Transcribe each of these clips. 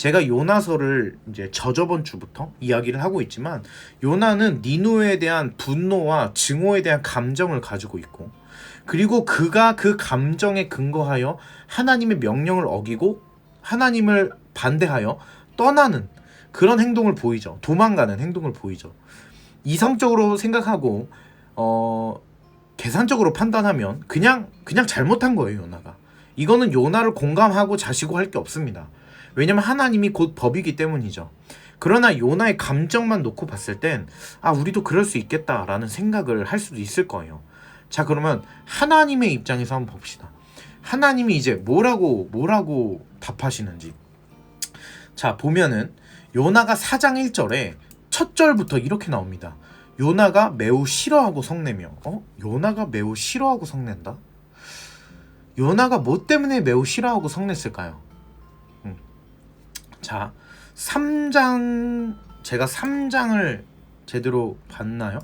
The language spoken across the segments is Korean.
제가 요나서를 이제 저저번 주부터 이야기를 하고 있지만, 요나는 니누에 대한 분노와 증오에 대한 감정을 가지고 있고, 그리고 그가 그 감정에 근거하여 하나님의 명령을 어기고 하나님을 반대하여 떠나는 그런 행동을 보이죠. 도망가는 행동을 보이죠. 이성적으로 생각하고 계산적으로 판단하면 그냥 잘못한 거예요, 요나가. 이거는 요나를 공감하고 자시고 할 게 없습니다. 왜냐면 하나님이 곧 법이기 때문이죠. 그러나 요나의 감정만 놓고 봤을 땐 우리도 그럴 수 있겠다라는 생각을 할 수도 있을 거예요. 자, 그러면 하나님의 입장에서 한번 봅시다. 하나님이 이제 뭐라고 답하시는지. 자, 보면은 요나가 4장 1절에 첫 절부터 이렇게 나옵니다. 요나가 매우 싫어하고 성내며. 요나가 매우 싫어하고 성낸다? 요나가 뭐 때문에 매우 싫어하고 성냈을까요? 자, 3장, 제가 3장을 제대로 봤나요?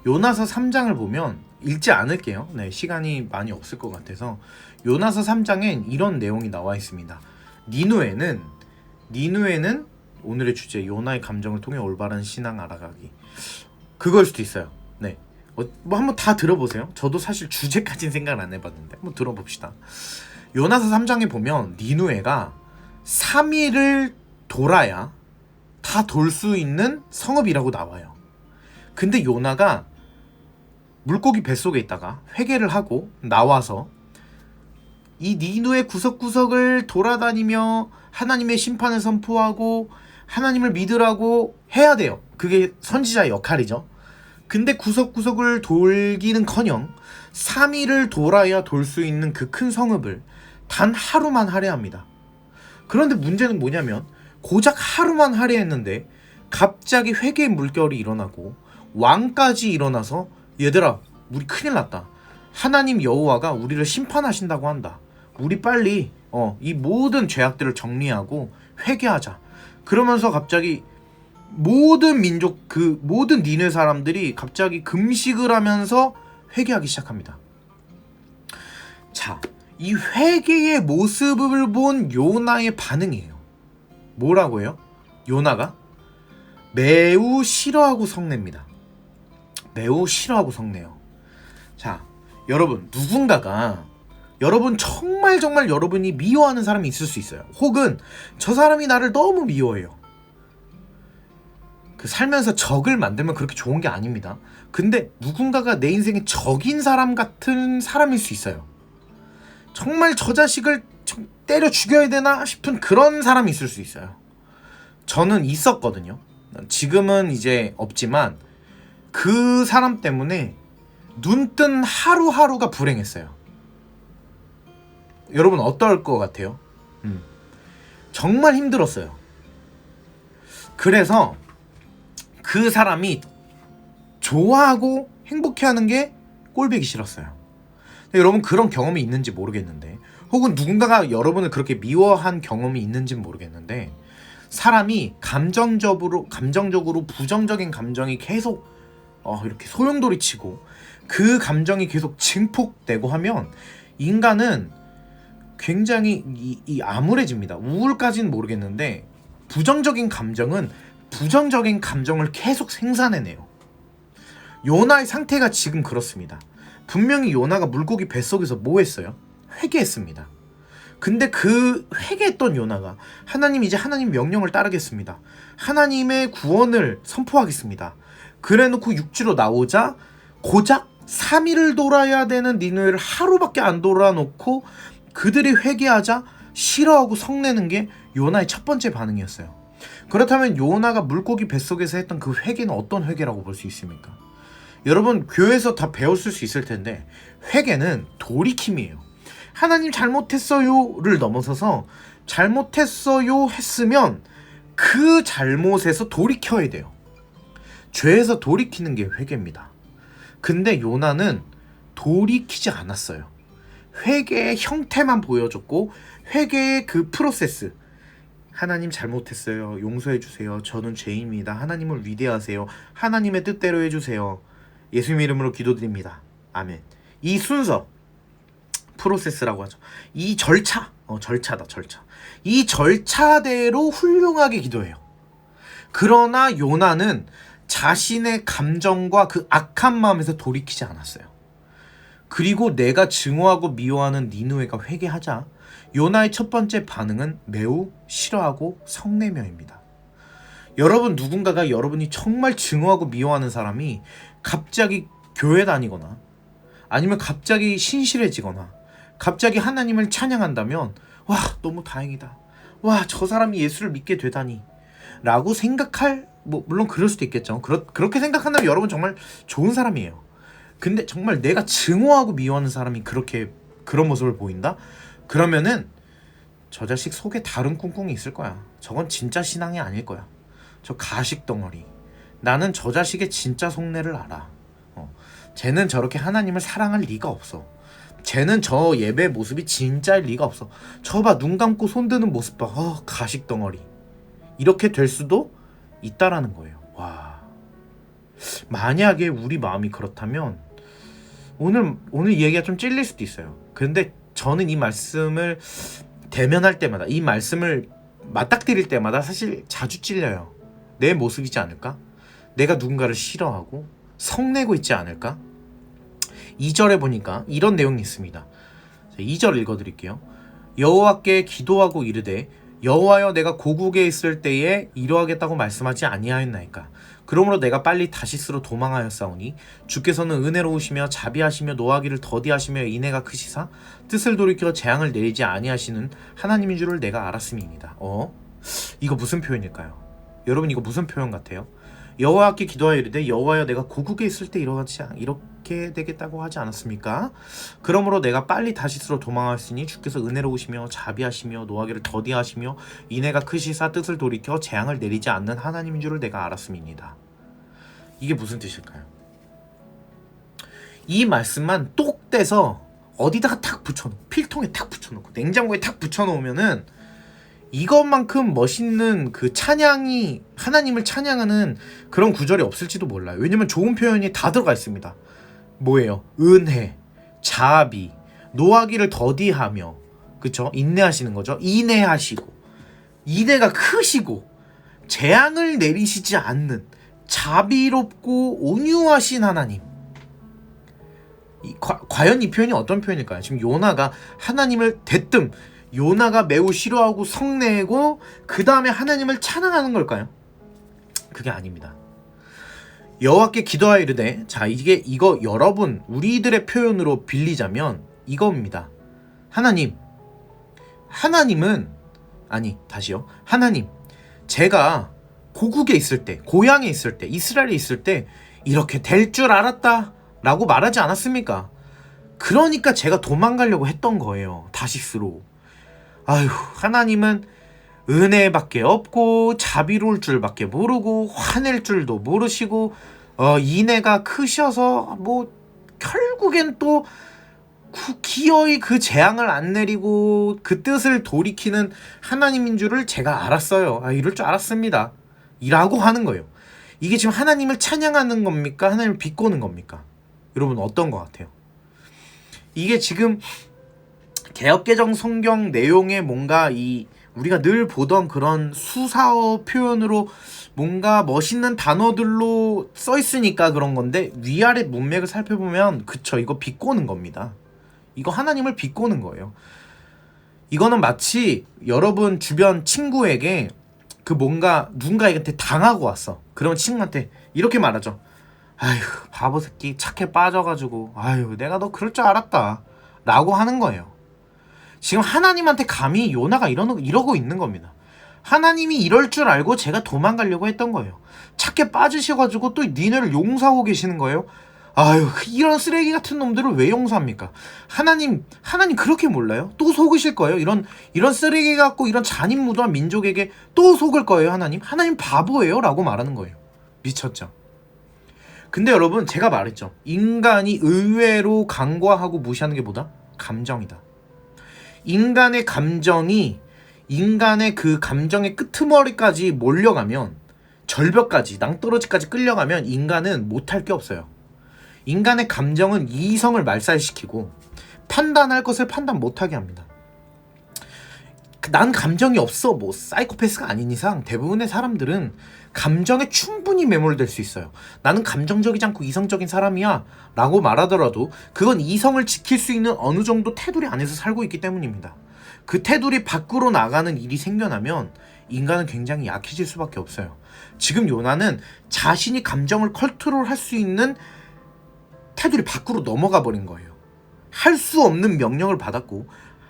요나서 3장을 보면 읽지 않을게요. 네, 시간이 많이 없을 것 같아서. 요나서 3장엔 이런 내용이 나와 있습니다. 니누에는 오늘의 주제, 요나의 감정을 통해 올바른 신앙 알아가기, 그걸 수도 있어요. 네, 뭐 한번 다 들어보세요. 저도 사실 주제까지는 생각을 안 해봤는데 한번 들어봅시다. 요나서 3장에 보면 니누에가 3일을 돌아야 다 돌 수 있는 성읍이라고 나와요. 근데 요나가 물고기 뱃속에 있다가 회개를 하고 나와서 이 니누의 구석구석을 돌아다니며 하나님의 심판을 선포하고 하나님을 믿으라고 해야 돼요. 그게 선지자의 역할이죠. 근데 구석구석을 돌기는커녕 3일을 돌아야 돌 수 있는 그 큰 성읍을 단 하루만 할애합니다. 그런데 문제는 뭐냐면 고작 하루만 할애했는데 갑자기 회개의 물결이 일어나고 왕까지 일어나서 얘들아, 우리 큰일 났다. 하나님 여호와가 우리를 심판하신다고 한다. 우리 빨리 이 모든 죄악들을 정리하고 회개하자. 그러면서 갑자기 모든 민족, 그 모든 니네 사람들이 갑자기 금식을 하면서 회개하기 시작합니다. 자, 이 회개의 모습을 본 요나의 반응이에요. 뭐라고 해요? 요나가 매우 싫어하고 성냅니다. 매우 싫어하고 성내요. 자, 여러분, 누군가가 여러분 정말 여러분이 미워하는 사람이 있을 수 있어요. 혹은 저 사람이 나를 너무 미워해요. 그 살면서 적을 만들면 그렇게 좋은 게 아닙니다. 근데 누군가가 내 인생에 적인 사람 같은 사람일 수 있어요. 정말 저 자식을 때려 죽여야 되나 싶은 그런 사람이 있을 수 있어요. 저는 있었거든요. 지금은 이제 없지만 그 사람 때문에 눈뜬 하루하루가 불행했어요. 여러분 어떨 것 같아요? 정말 힘들었어요. 그래서 그 사람이 좋아하고 행복해하는 게 꼴보기 싫었어요. 여러분 그런 경험이 있는지 모르겠는데, 혹은 누군가가 여러분을 그렇게 미워한 경험이 있는지는 모르겠는데, 사람이 감정적으로 부정적인 감정이 계속 이렇게 소용돌이치고 그 감정이 계속 증폭되고 하면 인간은 굉장히 암울해집니다. 우울까지는 모르겠는데 부정적인 감정은 부정적인 감정을 계속 생산해내요. 요나의 상태가 지금 그렇습니다. 분명히 요나가 물고기 뱃속에서 뭐 했어요? 회개했습니다. 근데 그 회개했던 요나가 하나님, 이제 하나님 명령을 따르겠습니다. 하나님의 구원을 선포하겠습니다. 그래놓고 육지로 나오자 고작 3일을 돌아야 되는 니느웨를 하루밖에 안 돌아놓고 그들이 회개하자 싫어하고 성내는 게 요나의 첫 번째 반응이었어요. 그렇다면 요나가 물고기 뱃속에서 했던 그 회개는 어떤 회개라고 볼 수 있습니까? 여러분 교회에서 다 배웠을 수 있을 텐데, 회개는 돌이킴이에요. 하나님 잘못했어요를 넘어서서 잘못했어요 했으면 그 잘못에서 돌이켜야 돼요. 죄에서 돌이키는 게 회개입니다. 근데 요나는 돌이키지 않았어요. 회개의 형태만 보여줬고, 회개의 그 프로세스, 하나님 잘못했어요, 용서해 주세요, 저는 죄인입니다, 하나님을 위대하세요, 하나님의 뜻대로 해주세요, 예수님 이름으로 기도드립니다, 아멘. 이 순서, 프로세스라고 하죠. 이 절차, 절차다, 절차. 이 절차대로 훌륭하게 기도해요. 그러나 요나는 자신의 감정과 그 악한 마음에서 돌이키지 않았어요. 그리고 내가 증오하고 미워하는 니느웨가 회개하자 요나의 첫 번째 반응은 매우 싫어하고 성내며입니다. 여러분, 누군가가 여러분이 정말 증오하고 미워하는 사람이 갑자기 교회 다니거나 아니면 갑자기 신실해지거나 갑자기 하나님을 찬양한다면 와, 너무 다행이다. 와, 저 사람이 예수를 믿게 되다니 라고 생각할, 물론 그럴 수도 있겠죠. 그렇게 생각한다면 여러분 정말 좋은 사람이에요. 근데 정말 내가 증오하고 미워하는 사람이 그런 모습을 보인다? 그러면은 저 자식 속에 다른 꿍꿍이 있을 거야. 저건 진짜 신앙이 아닐 거야. 저 가식 덩어리. 나는 저 자식의 진짜 속내를 알아. 쟤는 저렇게 하나님을 사랑할 리가 없어. 쟤는 저 예배 모습이 진짜일 리가 없어. 저 봐, 눈 감고 손 드는 모습 봐. 가식 덩어리. 이렇게 될 수도 있다라는 거예요. 와. 만약에 우리 마음이 그렇다면 오늘 이 얘기가 좀 찔릴 수도 있어요. 근데 저는 이 말씀을 대면할 때마다, 이 말씀을 맞닥뜨릴 때마다 사실 자주 찔려요. 내 모습이지 않을까? 내가 누군가를 싫어하고 성내고 있지 않을까? 2절에 보니까 이런 내용이 있습니다. 2절 읽어드릴게요. 여호와께 기도하고 이르되 여호와여, 내가 고국에 있을 때에 이러하겠다고 말씀하지 아니하였나이까? 그러므로 내가 빨리 다시스로 도망하였사오니 주께서는 은혜로우시며 자비하시며 노하기를 더디하시며 인애가 크시사 뜻을 돌이켜 재앙을 내리지 아니하시는 하나님인 줄을 내가 알았음이니이다. 이거 무슨 표현일까요? 여러분, 이거 무슨 표현 같아요? 여호와께 기도하여 이르되 여호와여, 내가 고국에 있을 때 이렇게 되겠다고 하지 않았습니까? 그러므로 내가 빨리 다시스로 도망하였으니 주께서 은혜로우시며 자비하시며 노하기를 더디하시며 인애가 크시사 뜻을 돌이켜 재앙을 내리지 않는 하나님인 줄을 내가 알았음이니이다. 이게 무슨 뜻일까요? 이 말씀만 똑 떼서 어디다가 탁 붙여놓고, 필통에 탁 붙여놓고, 냉장고에 탁 붙여놓으면은 이것만큼 멋있는 그 찬양이, 하나님을 찬양하는 그런 구절이 없을지도 몰라요. 왜냐면 좋은 표현이 다 들어가 있습니다. 뭐예요? 은혜, 자비, 노하기를 더디하며, 그쵸? 인내하시는 거죠. 인내하시고, 인애가 크시고, 재앙을 내리시지 않는 자비롭고 온유하신 하나님. 과연 이 표현이 어떤 표현일까요? 지금 요나가 하나님을 대뜸, 요나가 매우 싫어하고 성내고 그 다음에 하나님을 찬양하는 걸까요? 그게 아닙니다. 여호와께 기도하여 이르되, 자, 이거 여러분 우리들의 표현으로 빌리자면 이겁니다. 하나님, 제가 고국에 있을 때, 고향에 있을 때, 이스라엘에 있을 때 이렇게 될 줄 알았다 라고 말하지 않았습니까? 그러니까 제가 도망가려고 했던 거예요. 다시스로. 아휴, 하나님은 은혜밖에 없고 자비로울 줄밖에 모르고 화낼 줄도 모르시고 인애가 크셔서 결국엔 또 기어이 그 재앙을 안 내리고 그 뜻을 돌이키는 하나님인 줄을 제가 알았어요. 이럴 줄 알았습니다. 이라고 하는 거예요. 이게 지금 하나님을 찬양하는 겁니까? 하나님을 비꼬는 겁니까? 여러분, 어떤 것 같아요? 이게 지금 개역개정 성경 내용에 뭔가 우리가 늘 보던 그런 수사어 표현으로 뭔가 멋있는 단어들로 써 있으니까 그런 건데, 위아래 문맥을 살펴보면 그쵸, 이거 비꼬는 겁니다. 이거 하나님을 비꼬는 거예요. 이거는 마치 여러분 주변 친구에게 뭔가 누군가한테 당하고 왔어. 그러면 친구한테 이렇게 말하죠. 아휴, 바보 새끼, 착해 빠져가지고 아휴, 내가 너 그럴 줄 알았다 라고 하는 거예요. 지금 하나님한테 감히 요나가 이러고 있는 겁니다. 하나님이 이럴 줄 알고 제가 도망가려고 했던 거예요. 착해 빠지셔가지고 또 니네를 용서하고 계시는 거예요. 아유, 이런 쓰레기 같은 놈들을 왜 용서합니까? 하나님 그렇게 몰라요? 또 속으실 거예요? 이런 쓰레기 같고 이런 잔인무도한 민족에게 또 속을 거예요, 하나님? 하나님 바보예요? 라고 말하는 거예요. 미쳤죠? 근데 여러분, 제가 말했죠. 인간이 의외로 간과하고 무시하는 게 뭐다? 감정이다. 인간의 감정이, 인간의 그 감정의 끄트머리까지 몰려가면, 절벽까지, 낭떠러지까지 끌려가면 인간은 못할 게 없어요. 인간의 감정은 이성을 말살시키고 판단할 것을 판단 못하게 합니다. 난 감정이 없어 뭐 사이코패스가 아닌 이상 대부분의 사람들은 감정에 충분히 매몰될 수 있어요. 나는 감정적이지 않고 이성적인 사람이야 라고 말하더라도 그건 이성을 지킬 수 있는 어느 정도 테두리 안에서 살고 있기 때문입니다. 그 테두리 밖으로 나가는 일이 생겨나면 인간은 굉장히 약해질 수밖에 없어요. 지금 요나는 자신이 감정을 컨트롤할 수 있는 테두리 밖으로 넘어가 버린 거예요. 할 수 없는 명령을 받았고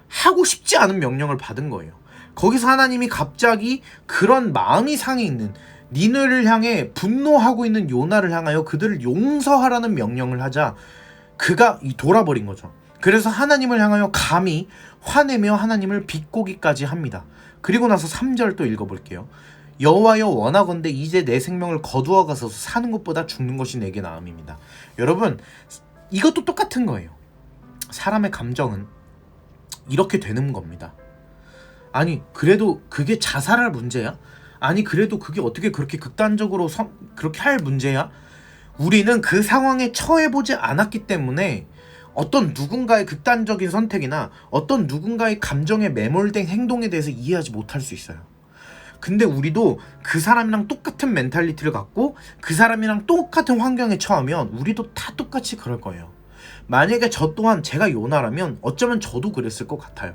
하고 싶지 않은 명령을 받은 거예요. 거기서 하나님이 갑자기 그런 마음이 상해 있는 니느를 향해 분노하고 있는 요나를 향하여 그들을 용서하라는 명령을 하자 그가 돌아버린 거죠. 그래서 하나님을 향하여 감히 화내며 하나님을 비꼬기까지 합니다. 그리고 나서 3절 또 읽어볼게요. 여호와여 원하건대 이제 내 생명을 거두어 가서 사는 것보다 죽는 것이 내게 나음입니다. 여러분 이것도 똑같은 거예요. 사람의 감정은 이렇게 되는 겁니다. 아니 그래도 그게 자살할 문제야? 아니 그래도 그게 어떻게 그렇게 극단적으로 그렇게 할 문제야? 우리는 그 상황에 처해보지 않았기 때문에 어떤 누군가의 극단적인 선택이나 어떤 누군가의 감정에 매몰된 행동에 대해서 이해하지 못할 수 있어요. 근데 우리도 그 사람이랑 똑같은 멘탈리티를 갖고 그 사람이랑 똑같은 환경에 처하면 우리도 다 똑같이 그럴 거예요. 만약에 저 또한 제가 요나라면 어쩌면 저도 그랬을 것 같아요.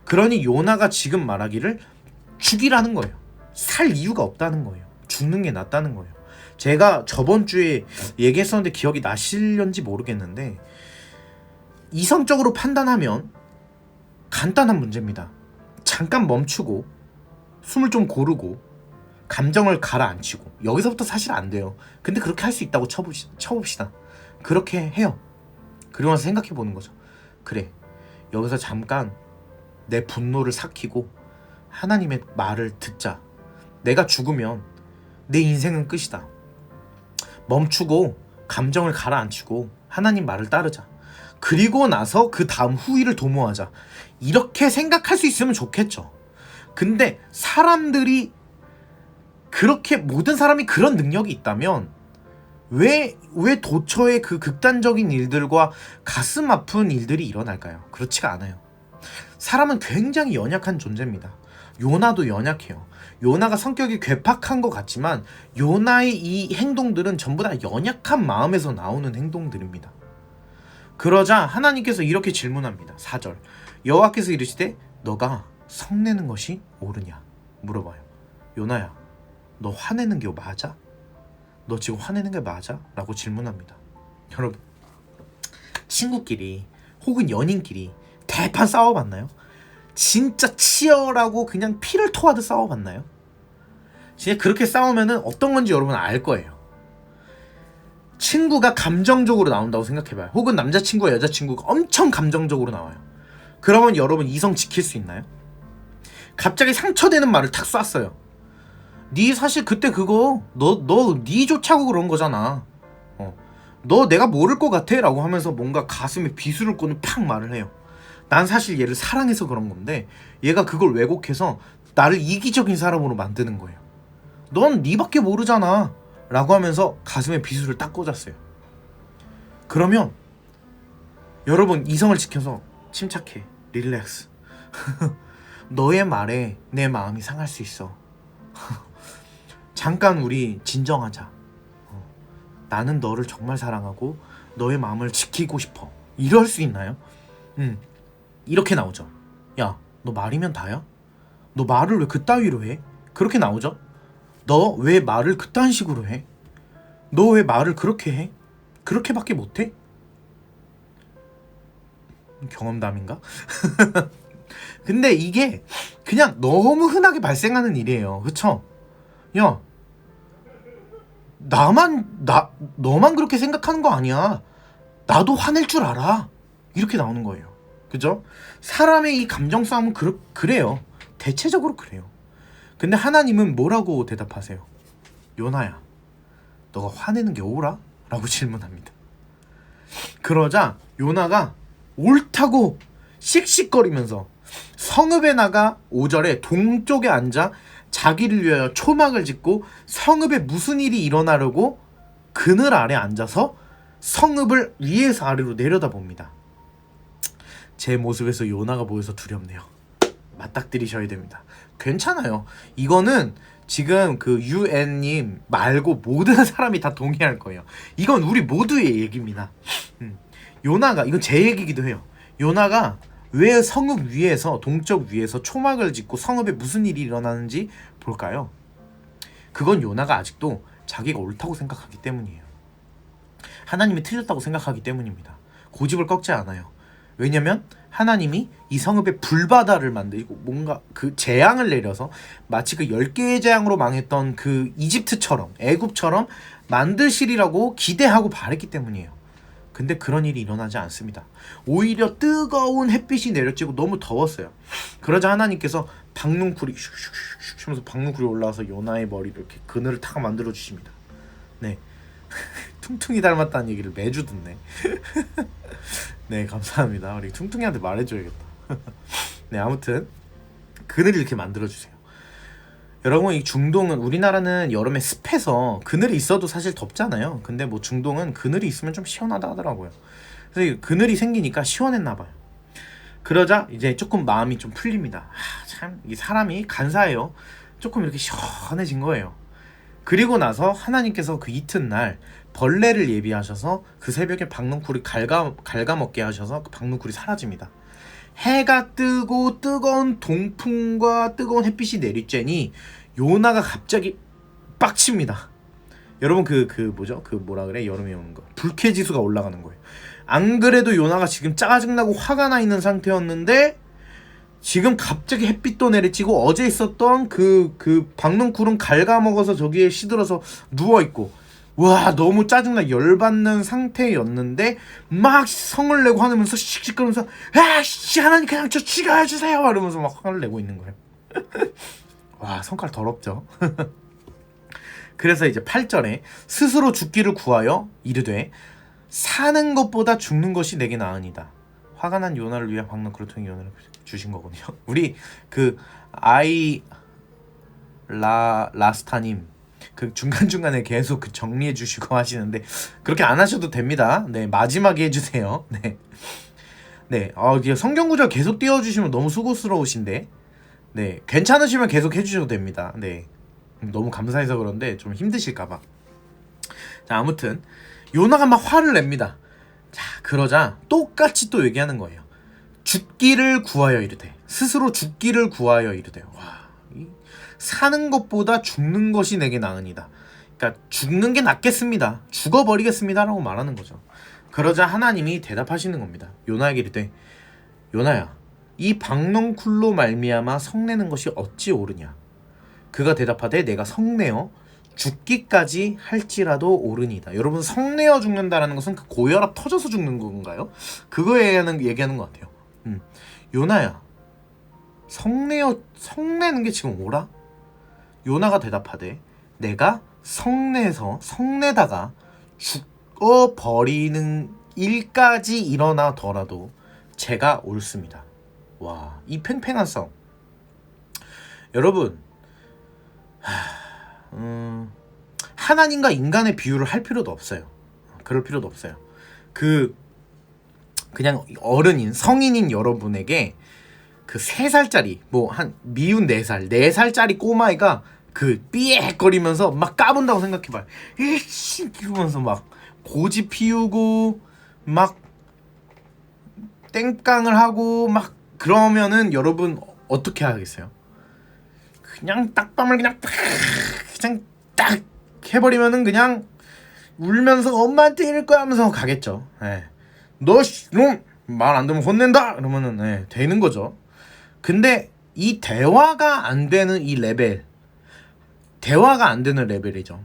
그러니 요나가 지금 말하기를 죽이라는 거예요. 살 이유가 없다는 거예요. 죽는 게 낫다는 거예요. 제가 저번 주에 얘기했었는데 기억이 나실런지 모르겠는데 이성적으로 판단하면 간단한 문제입니다. 잠깐 멈추고 숨을 좀 고르고 감정을 가라앉히고 여기서부터 사실 안 돼요. 근데 그렇게 할 수 있다고 쳐봅시다. 그렇게 해요. 그리고 나서 생각해 보는 거죠. 그래 여기서 잠깐 내 분노를 삭히고 하나님의 말을 듣자. 내가 죽으면 내 인생은 끝이다. 멈추고 감정을 가라앉히고 하나님 말을 따르자. 그리고 나서 그 다음 후위를 도모하자. 이렇게 생각할 수 있으면 좋겠죠. 근데 사람들이 그렇게 모든 사람이 그런 능력이 있다면 왜 도처에 그 극단적인 일들과 가슴 아픈 일들이 일어날까요? 그렇지가 않아요. 사람은 굉장히 연약한 존재입니다. 요나도 연약해요. 요나가 성격이 괴팍한 것 같지만 요나의 이 행동들은 전부 다 연약한 마음에서 나오는 행동들입니다. 그러자 하나님께서 이렇게 질문합니다. 4절 여호와께서 이르시되 너가 성내는 것이 옳으냐 물어봐요. 요나야 너 화내는 게 맞아? 너 지금 화내는 게 맞아? 라고 질문합니다. 여러분 친구끼리 혹은 연인끼리 대판 싸워봤나요? 진짜 치열하고 그냥 피를 토하듯 싸워봤나요? 진짜 그렇게 싸우면은 어떤 건지 여러분 알 거예요. 친구가 감정적으로 나온다고 생각해봐요. 혹은 남자친구와 여자친구가 엄청 감정적으로 나와요. 그러면 여러분 이성 지킬 수 있나요? 갑자기 상처되는 말을 탁 쐈어요. 니 사실 그때 그거 니 좋자고 그런 거잖아. 너 내가 모를 것 같아? 라고 하면서 뭔가 가슴에 비수를 꽂는 팍 말을 해요. 난 사실 얘를 사랑해서 그런 건데 얘가 그걸 왜곡해서 나를 이기적인 사람으로 만드는 거예요. 넌 니밖에 모르잖아 라고 하면서 가슴에 비수를 딱 꽂았어요. 그러면 여러분 이성을 지켜서 침착해. 릴렉스. 너의 말에 내 마음이 상할 수 있어. 잠깐 우리 진정하자. 나는 너를 정말 사랑하고 너의 마음을 지키고 싶어. 이럴 수 있나요? 이렇게 나오죠. 야, 너 말이면 다야? 너 말을 왜 그따위로 해? 그렇게 나오죠. 너 왜 말을 그딴 식으로 해? 너 왜 말을 그렇게 해? 그렇게밖에 못해? 경험담인가? 근데 이게 그냥 너무 흔하게 발생하는 일이에요. 그쵸? 야, 너만 그렇게 생각하는 거 아니야. 나도 화낼 줄 알아. 이렇게 나오는 거예요. 그죠? 사람의 이 감정 싸움은 그래요. 대체적으로 그래요. 근데 하나님은 뭐라고 대답하세요? 요나야, 너가 화내는 게 옳아? 라고 질문합니다. 그러자 요나가 옳다고 씩씩거리면서 성읍에 나가 5절에 동쪽에 앉아 자기를 위하여 초막을 짓고 성읍에 무슨 일이 일어나려고 그늘 아래 앉아서 성읍을 위에서 아래로 내려다봅니다. 제 모습에서 요나가 보여서 두렵네요. 맞닥뜨리셔야 됩니다. 괜찮아요. 이거는 지금 그 UN님 말고 모든 사람이 다 동의할 거예요. 이건 우리 모두의 얘기입니다. 요나가, 이건 제 얘기기도 해요. 요나가 왜 성읍 위에서, 동쪽 위에서 초막을 짓고 성읍에 무슨 일이 일어나는지 볼까요? 그건 요나가 아직도 자기가 옳다고 생각하기 때문이에요. 하나님이 틀렸다고 생각하기 때문입니다. 고집을 꺾지 않아요. 왜냐면 하나님이 이 성읍에 불바다를 만들고 뭔가 그 재앙을 내려서 마치 그 10개의 재앙으로 망했던 그 이집트처럼, 애굽처럼 만드시리라고 기대하고 바랬기 때문이에요. 근데 그런 일이 일어나지 않습니다. 오히려 뜨거운 햇빛이 내려지고 너무 더웠어요. 그러자 하나님께서 박농쿨이 슉슉슉 하면서 박농쿨이 올라와서 요나의 머리를 이렇게 그늘을 탁 만들어 주십니다. 네. 퉁퉁이 닮았다는 얘기를 매주 듣네. 네, 감사합니다. 우리 퉁퉁이한테 말해줘야겠다. 네, 아무튼 그늘을 이렇게 만들어주세요. 여러분, 이 중동은, 우리나라는 여름에 습해서 그늘이 있어도 사실 덥잖아요. 근데 뭐 중동은 그늘이 있으면 좀 시원하다 하더라고요. 그래서 그늘이 생기니까 시원했나 봐요. 그러자 이제 조금 마음이 좀 풀립니다. 참, 이 사람이 간사해요. 조금 이렇게 시원해진 거예요. 그리고 나서 하나님께서 그 이튿날 벌레를 예비하셔서 그 새벽에 박농쿨이 갉아먹게 하셔서 그 박농쿨이 사라집니다. 해가 뜨고 뜨거운 동풍과 뜨거운 햇빛이 내리쬐니 요나가 갑자기 빡칩니다. 여러분 뭐죠? 그 뭐라 그래? 여름에 오는 거. 불쾌지수가 올라가는 거예요. 안 그래도 요나가 지금 짜증나고 화가 나 있는 상태였는데 지금 갑자기 햇빛도 내리쬐고 어제 있었던 그 박농쿨은 갉아먹어서 저기에 시들어서 누워있고, 와, 너무 짜증나 열받는 상태였는데 막 성을 내고 하면서 씩씩거리면서 아씨 하나님 그냥 저 죽여주세요 이러면서 막 화를 내고 있는 거예요. 와, 성깔 더럽죠. 그래서 이제 8절에 스스로 죽기를 구하여 이르되 사는 것보다 죽는 것이 내게 나으니다. 화가 난 요나를 위한 박농쿨을 통해 요나를 주신 거거든요. 우리 그 라스타님 그 중간중간에 계속 그 정리해 주시고 하시는데 그렇게 안 하셔도 됩니다. 네, 마지막에 해주세요. 네. 네, 성경 구절 계속 띄워주시면 너무 수고스러우신데, 네, 괜찮으시면 계속 해주셔도 됩니다. 네, 너무 감사해서 그런데 좀 힘드실까봐. 자, 아무튼 요나가 막 화를 냅니다. 자, 그러자 똑같이 또 얘기하는 거예요. 죽기를 구하여 이르되, 스스로 죽기를 구하여 이르되, 와, 사는 것보다 죽는 것이 내게 나으니다. 그러니까 죽는 게 낫겠습니다. 죽어버리겠습니다라고 말하는 거죠. 그러자 하나님이 대답하시는 겁니다. 요나에게 이르되, 요나야, 이 박농쿨로 말미암아 성내는 것이 어찌 옳으냐. 그가 대답하되, 내가 성내어 죽기까지 할지라도 옳으니다. 여러분, 성내어 죽는다라는 것은 그 고혈압 터져서 죽는 건가요? 그거 얘기하는 것 같아요. 요나야, 성내는 게 지금 옳아? 요나가 대답하되, 내가 성내다가 죽어버리는 일까지 일어나더라도 제가 옳습니다. 와, 이 팽팽한 싸움. 여러분, 하나님과 인간의 비유를 할 필요도 없어요. 그럴 필요도 없어요. 그냥 어른인 성인인 여러분에게 그 3살짜리 뭐 한 미운 4살짜리 꼬마애가 그 삐액거리면서 막 까분다고 생각해봐요. 에이씨 이러면서 막 고집 피우고 막 땡깡을 하고 막 그러면은 여러분 어떻게 하겠어요? 그냥 딱밤을 그냥 딱 해버리면은 그냥 울면서 엄마한테 이럴 거야 하면서 가겠죠. 예. 너 말 안 들으면 혼낸다 그러면은 되는 거죠. 근데 이 대화가 안 되는 이 레벨, 대화가 안 되는 레벨이죠.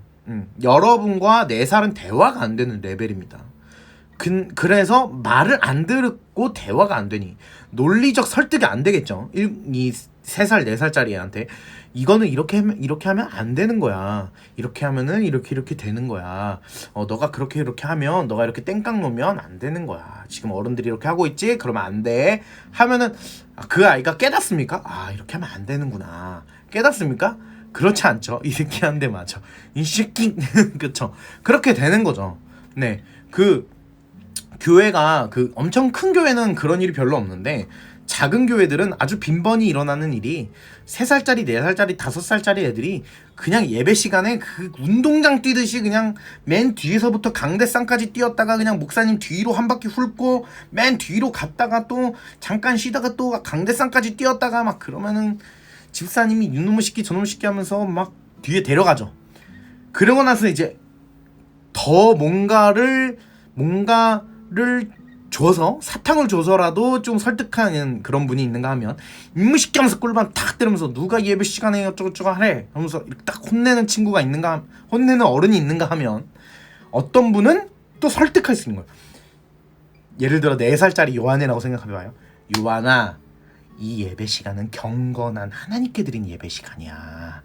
여러분과 4살은 대화가 안 되는 레벨입니다. 그래서 말을 안 듣고 대화가 안 되니 논리적 설득이 안 되겠죠. 이 3살, 4살짜리 애한테 이거는 이렇게 하면 안 되는 거야. 이렇게 하면은 이렇게 되는 거야. 너가 그렇게 하면, 너가 이렇게 땡깡 놓으면 안 되는 거야. 지금 어른들이 이렇게 하고 있지? 그러면 안 돼. 하면은 그 아이가 깨닫습니까? 아, 이렇게 하면 안 되는구나. 깨닫습니까? 그렇지 않죠. 이 새끼한테 맞죠. 이 새끼 그쵸. 그렇게 되는 거죠. 네, 그 교회가 그 엄청 큰 교회는 그런 일이 별로 없는데 작은 교회들은 아주 빈번히 일어나는 일이 3살짜리, 4살짜리, 5살짜리 애들이 그냥 예배 시간에 그 운동장 뛰듯이 그냥 맨 뒤에서부터 강대상까지 뛰었다가 그냥 목사님 뒤로 한 바퀴 훑고 맨 뒤로 갔다가 또 잠깐 쉬다가 또 강대상까지 뛰었다가 막 그러면은 집사님이 이놈의 시키 저놈의 시키 하면서 막 뒤에 데려가죠. 그러고 나서 이제 더 뭔가를 줘서 사탕을 줘서라도 좀 설득하는 그런 분이 있는가 하면 임무시키 하면서 꿀밤 탁 때리면서 누가 예배 시간에 어쩌고저쩌고 하래 하면서 이렇게 딱 혼내는 친구가 있는가, 혼내는 어른이 있는가 하면 어떤 분은 또 설득할 수 있는 거예요. 예를 들어 4살짜리 요한이라고 생각해봐요. 요한아, 이 예배 시간은 경건한 하나님께 드린 예배 시간이야.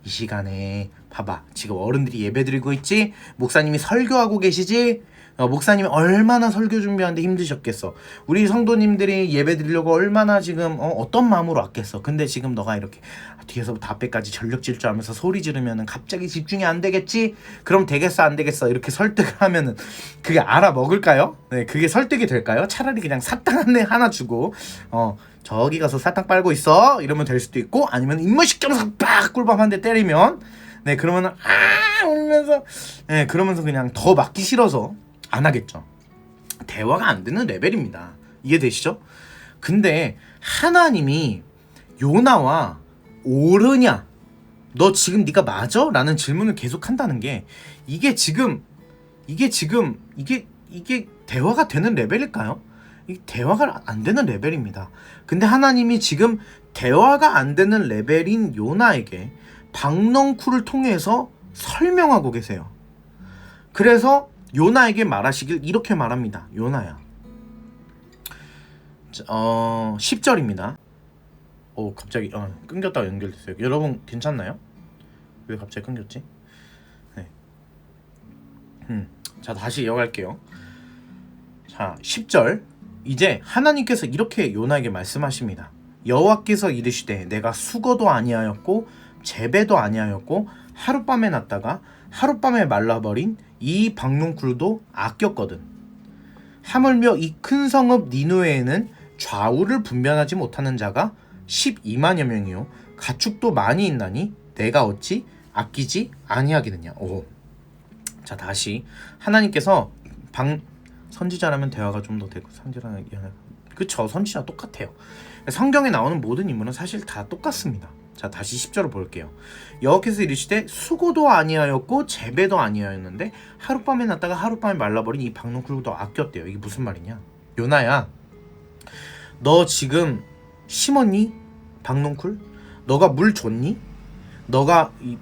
이 시간에 봐봐, 지금 어른들이 예배 드리고 있지? 목사님이 설교하고 계시지? 목사님이 얼마나 설교 준비하는데 힘드셨겠어. 우리 성도님들이 예배 드리려고 얼마나 지금 어떤 마음으로 왔겠어. 근데 지금 너가 이렇게 뒤에서부터 앞에까지 전력 질주하면서 소리 지르면은 갑자기 집중이 안 되겠지? 그럼 되겠어 안 되겠어 이렇게 설득을 하면은 그게 알아먹을까요? 네, 그게 설득이 될까요? 차라리 그냥 사탕 하나 주고 저기 가서 사탕 빨고 있어 이러면 될 수도 있고, 아니면 입맛시켜서 빡 꿀밤 한 대 때리면 네 그러면은 울면서 네 그러면서 그냥 더 맞기 싫어서 안 하겠죠. 대화가 안 되는 레벨입니다. 이해되시죠? 근데 하나님이 요나와 옳으냐, 너 지금 네가 맞아? 라는 질문을 계속 한다는 게 이게 대화가 되는 레벨일까요? 이게 대화가 안 되는 레벨입니다. 근데 하나님이 지금 대화가 안 되는 레벨인 요나에게 박넝쿨을 통해서 설명하고 계세요. 그래서 요나에게 말하시길 이렇게 말합니다. 요나야, 10절입니다. 갑자기 끊겼다가 연결됐어요. 여러분 괜찮나요? 왜 갑자기 끊겼지? 네. 자, 다시 이어갈게요. 자, 10절. 이제 하나님께서 이렇게 요나에게 말씀하십니다. 여호와께서 이르시되 내가 수거도 아니하였고 재배도 아니하였고 하룻밤에 났다가 하룻밤에 말라버린 이 박농쿨도 아꼈거든. 하물며 이 큰 성읍 니누에에는 좌우를 분별하지 못하는 자가 12만여 명이요 가축도 많이 있나니 내가 어찌 아끼지 아니하겠느냐. 자, 다시 하나님께서 선지자라면 대화가 좀 더 되고 선지자라면 그쵸, 선지자 똑같아요. 성경에 나오는 모든 인물은 사실 다 똑같습니다. 자, 다시 10절을 볼게요. 여호와께서 이르시되 수고도 아니하였고 재배도 아니하였는데 하룻밤에 났다가 하룻밤에 말라버린 이 박농쿨도 아꼈대요. 이게 무슨 말이냐? 요나야, 너 지금 심었니? 박농쿨? 너가 물 줬니? 너가 이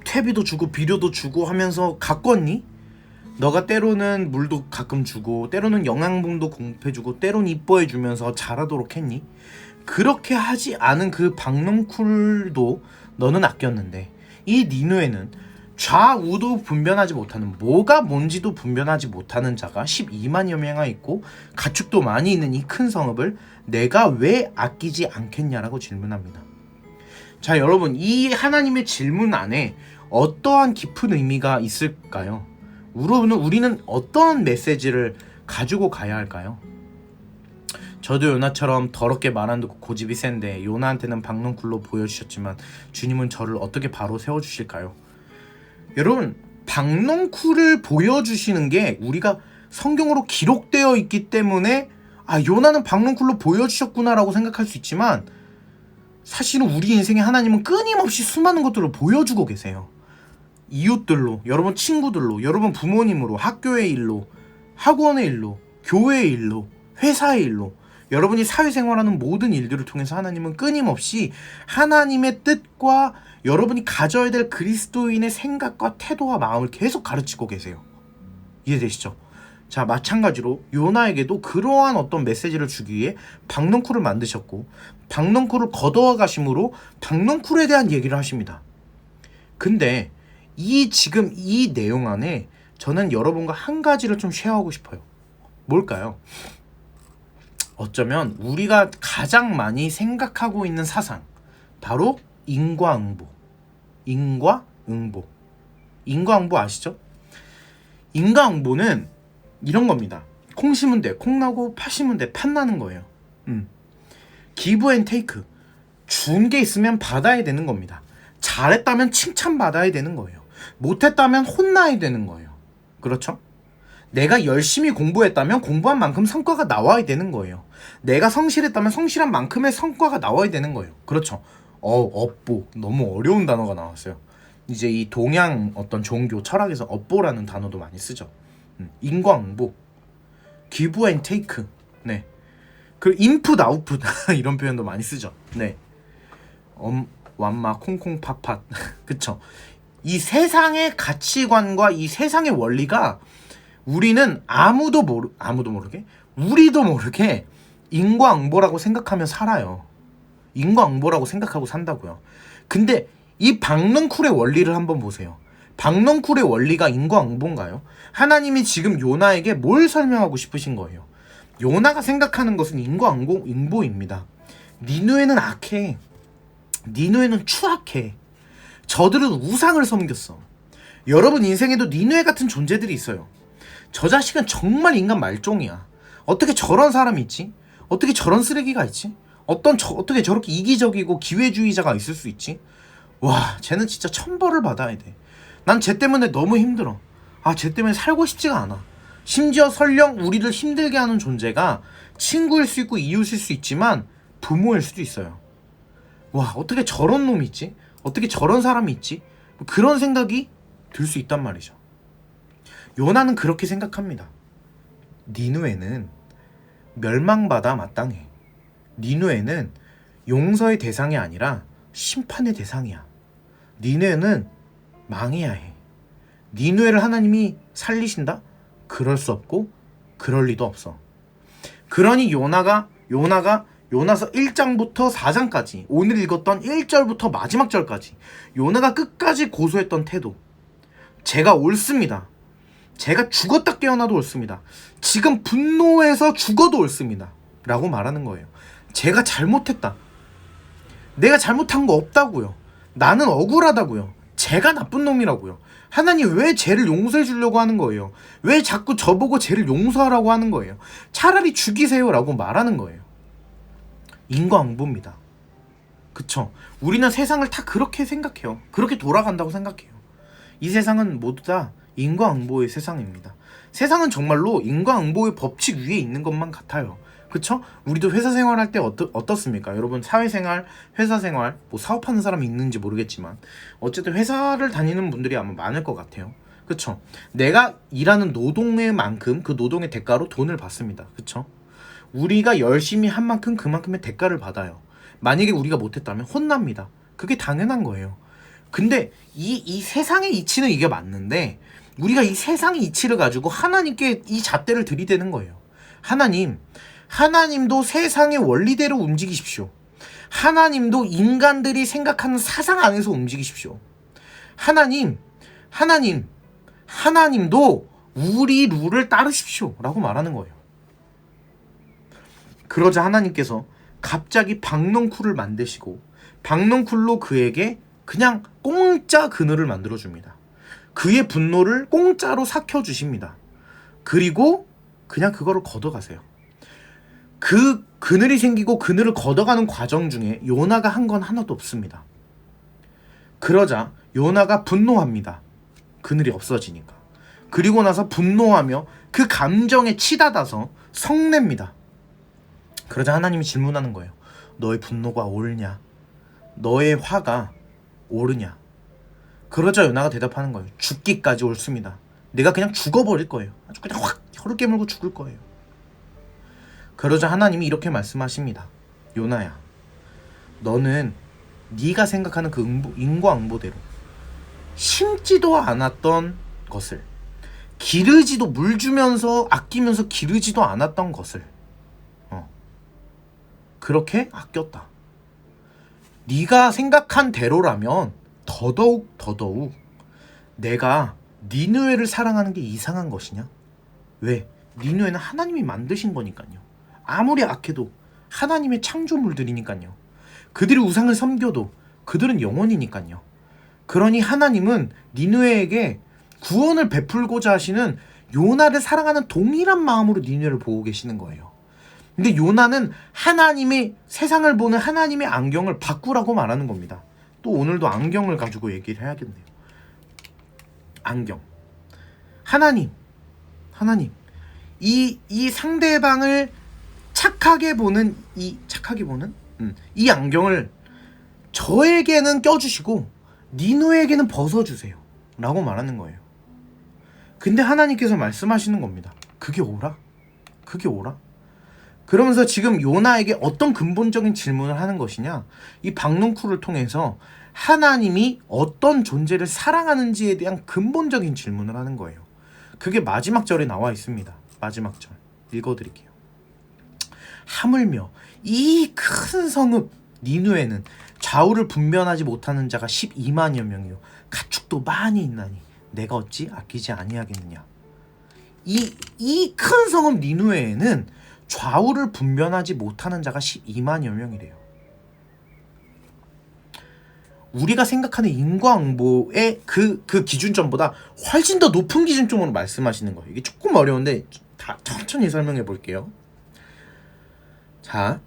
퇴비도 주고 비료도 주고 하면서 가꿨니? 너가 때로는 물도 가끔 주고 때로는 영양분도 공급해주고 때로는 이뻐해주면서 자라도록 했니? 그렇게 하지 않은 그 박농쿨도 너는 아꼈는데 이 니누에는 좌우도 분별하지 못하는, 뭐가 뭔지도 분별하지 못하는 자가 12만여 명이 있고 가축도 많이 있는 이 큰 성읍을 내가 왜 아끼지 않겠냐라고 질문합니다. 자, 여러분, 이 하나님의 질문 안에 어떠한 깊은 의미가 있을까요? 우리는 어떤 메시지를 가지고 가야 할까요? 저도 요나처럼 더럽게 말 안 듣고 고집이 센데 요나한테는 박농쿨로 보여주셨지만 주님은 저를 어떻게 바로 세워주실까요? 여러분, 박농쿨을 보여주시는 게 우리가 성경으로 기록되어 있기 때문에 요나는 박농쿨로 보여주셨구나 라고 생각할 수 있지만, 사실은 우리 인생에 하나님은 끊임없이 수많은 것들을 보여주고 계세요. 이웃들로, 여러분 친구들로, 여러분 부모님으로, 학교의 일로, 학원의 일로, 교회의 일로, 회사의 일로, 여러분이 사회생활하는 모든 일들을 통해서 하나님은 끊임없이 하나님의 뜻과 여러분이 가져야 될 그리스도인의 생각과 태도와 마음을 계속 가르치고 계세요. 이해되시죠? 자, 마찬가지로 요나에게도 그러한 어떤 메시지를 주기 위해 박농쿨을 만드셨고 박농쿨을 거두어 가심으로 박농쿨에 대한 얘기를 하십니다. 근데 지금 이 내용 안에 저는 여러분과 한 가지를 좀 쉐어하고 싶어요. 뭘까요? 어쩌면 우리가 가장 많이 생각하고 있는 사상, 바로 인과응보. 인과응보 아시죠? 인과응보는 이런 겁니다. 콩 심은 데 콩 나고 팥 심은 데 팥 나는 거예요. 기브 앤 테이크. 준 게 있으면 받아야 되는 겁니다. 잘했다면 칭찬받아야 되는 거예요. 못했다면 혼나야 되는 거예요. 그렇죠? 내가 열심히 공부했다면 공부한 만큼 성과가 나와야 되는 거예요. 내가 성실했다면 성실한 만큼의 성과가 나와야 되는 거예요. 그렇죠? 업보. 너무 어려운 단어가 나왔어요. 이제 이 동양 어떤 종교 철학에서 업보라는 단어도 많이 쓰죠. 인과응보, give and take. 네. 그리고 인풋 아웃풋 이런 표현도 많이 쓰죠. 네. 완마 콩콩 팥팥. 그쵸? 이 세상의 가치관과 이 세상의 원리가 우리는 아무도 모르게 우리도 모르게 인과응보라고 생각하며 살아요. 인과응보라고 생각하고 산다고요. 근데 이 박넝쿨의 원리를 한번 보세요. 박넝쿨의 원리가 인과응보인가요? 하나님이 지금 요나에게 뭘 설명하고 싶으신 거예요? 요나가 생각하는 것은 인과응보입니다. 니누에는 악해. 니누에는 추악해. 저들은 우상을 섬겼어. 여러분 인생에도 니누에 같은 존재들이 있어요. 저 자식은 정말 인간 말종이야. 어떻게 저런 사람이 있지? 어떻게 저런 쓰레기가 있지? 어떻게 저렇게 이기적이고 기회주의자가 있을 수 있지? 와, 쟤는 진짜 천벌을 받아야 돼. 난 쟤 때문에 너무 힘들어. 쟤 때문에 살고 싶지가 않아. 심지어 설령 우리를 힘들게 하는 존재가 친구일 수 있고 이웃일 수 있지만 부모일 수도 있어요. 와, 어떻게 저런 놈이 있지? 어떻게 저런 사람이 있지? 그런 생각이 들 수 있단 말이죠. 요나는 그렇게 생각합니다. 니누에는 멸망받아 마땅해. 니누에는 용서의 대상이 아니라 심판의 대상이야. 니누에는 망해야 해. 니누에를 하나님이 살리신다? 그럴 수 없고 그럴 리도 없어. 그러니 요나서 1장부터 4장까지 오늘 읽었던 1절부터 마지막 절까지 요나가 끝까지 고소했던 태도, 제가 옳습니다. 제가 죽었다 깨어나도 옳습니다. 지금 분노해서 죽어도 옳습니다. 라고 말하는 거예요. 제가 잘못했다. 내가 잘못한 거 없다고요. 나는 억울하다고요. 제가 나쁜 놈이라고요. 하나님 왜 쟤를 용서해 주려고 하는 거예요? 왜 자꾸 저보고 쟤를 용서하라고 하는 거예요? 차라리 죽이세요 라고 말하는 거예요. 인과응보입니다. 그쵸? 우리는 세상을 다 그렇게 생각해요. 그렇게 돌아간다고 생각해요. 이 세상은 모두 다 인과응보의 세상입니다. 세상은 정말로 인과응보의 법칙 위에 있는 것만 같아요. 그쵸? 우리도 회사 생활할 때 어떻습니까? 여러분 사회생활, 회사생활, 뭐 사업하는 사람이 있는지 모르겠지만 어쨌든 회사를 다니는 분들이 아마 많을 것 같아요. 그쵸? 내가 일하는 노동의 만큼 그 노동의 대가로 돈을 받습니다. 그쵸? 우리가 열심히 한 만큼 그만큼의 대가를 받아요. 만약에 우리가 못했다면 혼납니다. 그게 당연한 거예요. 근데 이 세상의 이치는 이게 맞는데 우리가 이 세상의 이치를 가지고 하나님께 이 잣대를 들이대는 거예요. 하나님도 세상의 원리대로 움직이십시오. 하나님도 인간들이 생각하는 사상 안에서 움직이십시오. 하나님도 우리 룰을 따르십시오 라고 말하는 거예요. 그러자 하나님께서 갑자기 박넝쿨을 만드시고 박넝쿨로 그에게 그냥 공짜 그늘을 만들어줍니다. 그의 분노를 공짜로 삭혀주십니다. 그리고 그냥 그거를 걷어가세요. 그 그늘이 생기고 그늘을 걷어가는 과정 중에 요나가 한 건 하나도 없습니다. 그러자 요나가 분노합니다. 그늘이 없어지니까. 그리고 나서 분노하며 그 감정에 치닫아서 성냅니다. 그러자 하나님이 질문하는 거예요. 너의 분노가 옳냐? 너의 화가 옳으냐? 그러자 요나가 대답하는 거예요. 죽기까지 옳습니다. 내가 그냥 죽어버릴 거예요. 아주 그냥 확 혀를 깨물고 죽을 거예요. 그러자 하나님이 이렇게 말씀하십니다. 요나야, 너는 네가 생각하는 그 인과응보대로 심지도 않았던 것을, 기르지도 물 주면서 아끼면서 기르지도 않았던 것을 그렇게 아꼈다. 네가 생각한 대로라면 더더욱 내가 니느웨를 사랑하는 게 이상한 것이냐? 왜? 니느웨는 하나님이 만드신 거니까요. 아무리 악해도 하나님의 창조물들이니까요. 그들이 우상을 섬겨도 그들은 영원이니까요. 그러니 하나님은 니느웨에게 구원을 베풀고자 하시는 요나를 사랑하는 동일한 마음으로 니느웨를 보고 계시는 거예요. 근데 요나는 하나님의 세상을 보는 하나님의 안경을 바꾸라고 말하는 겁니다. 또 오늘도 안경을 가지고 얘기를 해야겠네요. 안경. 하나님 이 상대방을 착하게 보는 이 안경을 저에게는 껴주시고 니누에게는 벗어주세요 라고 말하는 거예요. 근데 하나님께서 말씀하시는 겁니다. 그게 오라? 그러면서 지금 요나에게 어떤 근본적인 질문을 하는 것이냐, 이 박농쿨을 통해서 하나님이 어떤 존재를 사랑하는지에 대한 근본적인 질문을 하는 거예요. 그게 마지막 절에 나와 있습니다. 마지막 절 읽어드릴게요. 하물며 이 큰 성읍 니누에는 좌우를 분별하지 못하는 자가 12만여 명이요 가축도 많이 있나니 내가 어찌 아끼지 아니하겠느냐. 이 큰 성읍 니누에는 좌우를 분별하지 못하는 자가 12만여 명이래요. 우리가 생각하는 인과응보의 그 기준점보다 훨씬 더 높은 기준점으로 말씀하시는 거예요. 이게 조금 어려운데 다 천천히 설명해 볼게요. 자,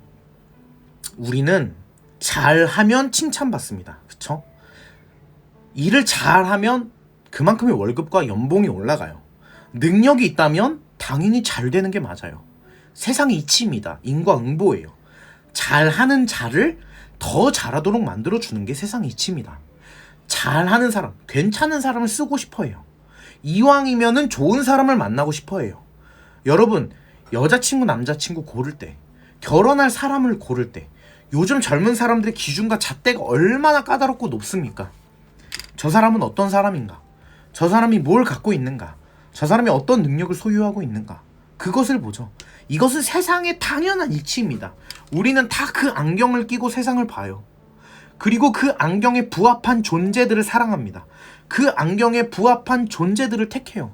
우리는 잘하면 칭찬받습니다. 그쵸? 일을 잘하면 그만큼의 월급과 연봉이 올라가요. 능력이 있다면 당연히 잘 되는 게 맞아요. 세상의 이치입니다. 인과응보예요. 잘하는 자를 더 잘하도록 만들어주는 게 세상의 이치입니다. 잘하는 사람, 괜찮은 사람을 쓰고 싶어해요. 이왕이면은 좋은 사람을 만나고 싶어해요. 여러분, 여자친구, 남자친구 고를 때, 결혼할 사람을 고를 때 요즘 젊은 사람들의 기준과 잣대가 얼마나 까다롭고 높습니까? 저 사람은 어떤 사람인가? 저 사람이 뭘 갖고 있는가? 저 사람이 어떤 능력을 소유하고 있는가? 그것을 보죠. 이것은 세상의 당연한 이치입니다. 우리는 다 그 안경을 끼고 세상을 봐요. 그리고 그 안경에 부합한 존재들을 사랑합니다. 그 안경에 부합한 존재들을 택해요.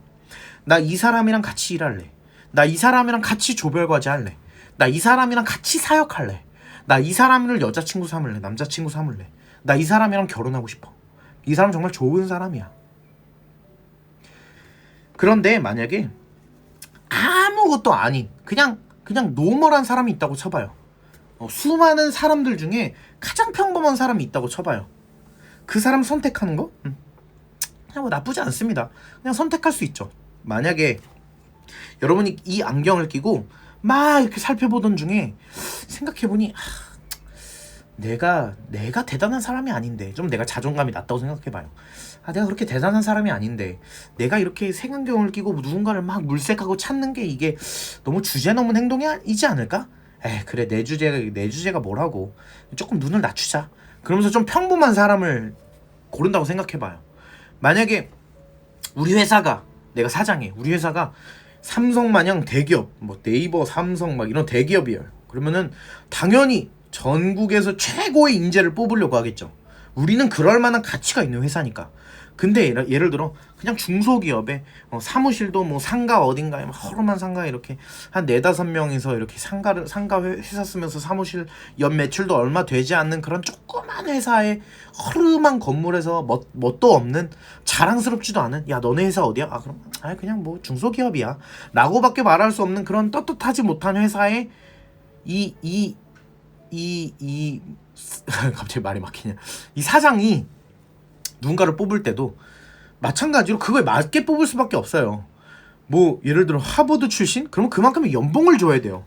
나 이 사람이랑 같이 일할래. 나 이 사람이랑 같이 조별과제 할래. 나 이 사람이랑 같이 사역할래. 나 이 사람을 여자친구 삼을래. 남자친구 삼을래. 나 이 사람이랑 결혼하고 싶어. 이 사람 정말 좋은 사람이야. 그런데 만약에 아무것도 아닌 그냥 노멀한 사람이 있다고 쳐봐요. 수많은 사람들 중에 가장 평범한 사람이 있다고 쳐봐요. 그 사람 선택하는 거? 그냥 뭐 나쁘지 않습니다. 그냥 선택할 수 있죠. 만약에 여러분이 이 안경을 끼고 막 이렇게 살펴보던 중에 생각해보니 내가 대단한 사람이 아닌데, 좀 내가 자존감이 낮다고 생각해봐요. 내가 그렇게 대단한 사람이 아닌데 내가 이렇게 색안경을 끼고 누군가를 막 물색하고 찾는 게 이게 너무 주제 넘은 행동이지 않을까? 그래, 내 주제가 뭐라고. 조금 눈을 낮추자. 그러면서 좀 평범한 사람을 고른다고 생각해봐요. 만약에 우리 회사가, 내가 사장이에요. 우리 회사가 삼성 마냥 대기업, 뭐 네이버, 삼성 막 이런 대기업이에요. 그러면은 당연히 전국에서 최고의 인재를 뽑으려고 하겠죠. 우리는 그럴 만한 가치가 있는 회사니까. 근데 예를 들어 그냥 중소기업에 사무실도 뭐 상가 어딘가에 허름한 상가에 이렇게 한 4-5명이서 이렇게 상가 회사 쓰면서 사무실 연 매출도 얼마 되지 않는 그런 조그만 회사의 허름한 건물에서 뭣도 없는, 자랑스럽지도 않은, 야 너네 회사 어디야? 그럼 그냥 뭐 중소기업이야 라고밖에 말할 수 없는 그런 떳떳하지 못한 회사에 갑자기 말이 막히냐, 이 사장이 누군가를 뽑을 때도 마찬가지로 그거에 맞게 뽑을 수밖에 없어요. 뭐 예를 들어 하버드 출신? 그러면 그만큼의 연봉을 줘야 돼요.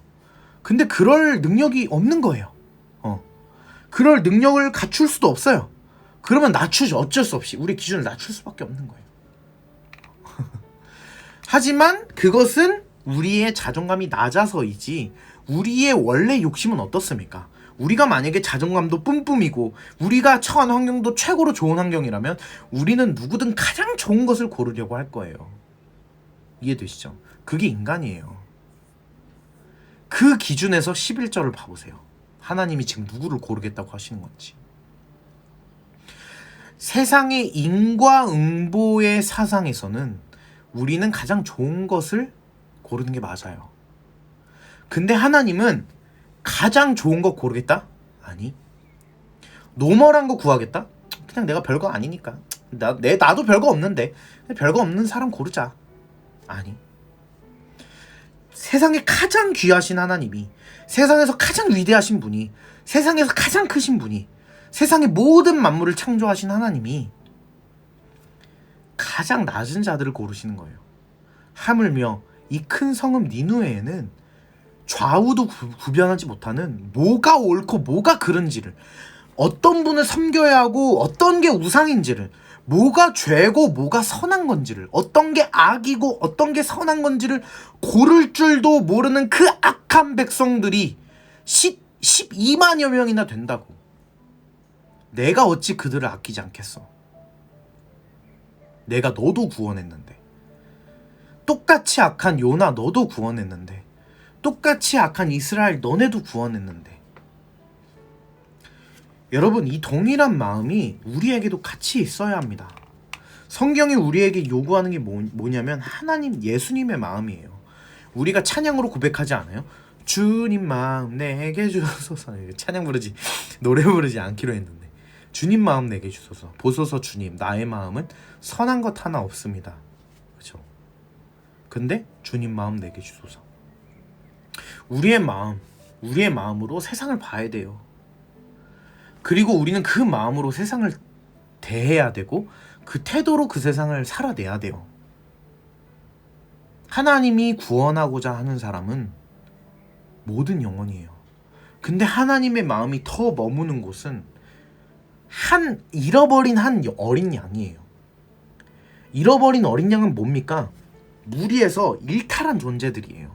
근데 그럴 능력이 없는 거예요. 그럴 능력을 갖출 수도 없어요. 그러면 낮추죠. 어쩔 수 없이 우리 기준을 낮출 수밖에 없는 거예요. 하지만 그것은 우리의 자존감이 낮아서이지, 우리의 원래 욕심은 어떻습니까? 우리가 만약에 자존감도 뿜뿜이고 우리가 처한 환경도 최고로 좋은 환경이라면 우리는 누구든 가장 좋은 것을 고르려고 할 거예요. 이해되시죠? 그게 인간이에요. 그 기준에서 11절을 봐보세요. 하나님이 지금 누구를 고르겠다고 하시는 건지. 세상의 인과응보의 사상에서는 우리는 가장 좋은 것을 고르는 게 맞아요. 근데 하나님은 가장 좋은 거 고르겠다? 아니. 노멀한 거 구하겠다? 그냥 내가 별거 아니니까. 나도 별거 없는데 별거 없는 사람 고르자. 아니. 세상에 가장 귀하신 하나님이, 세상에서 가장 위대하신 분이, 세상에서 가장 크신 분이, 세상의 모든 만물을 창조하신 하나님이 가장 낮은 자들을 고르시는 거예요. 하물며 이 큰 성읍 니누에는 좌우도 구별하지 못하는 뭐가 옳고 뭐가 그른지를, 어떤 분을 섬겨야 하고 어떤 게 우상인지를, 뭐가 죄고 뭐가 선한 건지를, 어떤 게 악이고 어떤 게 선한 건지를 고를 줄도 모르는 그 악한 백성들이 12만여 명이나 된다고. 내가 어찌 그들을 아끼지 않겠어. 내가 너도 구원했는데, 똑같이 악한 요나 너도 구원했는데, 똑같이 악한 이스라엘 너네도 구원했는데. 여러분, 이 동일한 마음이 우리에게도 같이 있어야 합니다. 성경이 우리에게 요구하는 게 뭐냐면 하나님, 예수님의 마음이에요. 우리가 찬양으로 고백하지 않아요? 주님 마음 내게 주소서. 찬양 부르지, 노래 부르지 않기로 했는데, 주님 마음 내게 주소서. 보소서 주님, 나의 마음은 선한 것 하나 없습니다. 그렇죠? 근데 주님 마음 내게 주소서. 우리의 마음으로 세상을 봐야 돼요. 그리고 우리는 그 마음으로 세상을 대해야 되고, 그 태도로 그 세상을 살아내야 돼요. 하나님이 구원하고자 하는 사람은 모든 영혼이에요. 근데 하나님의 마음이 더 머무는 곳은 잃어버린 한 어린 양이에요. 잃어버린 어린 양은 뭡니까? 무리에서 일탈한 존재들이에요.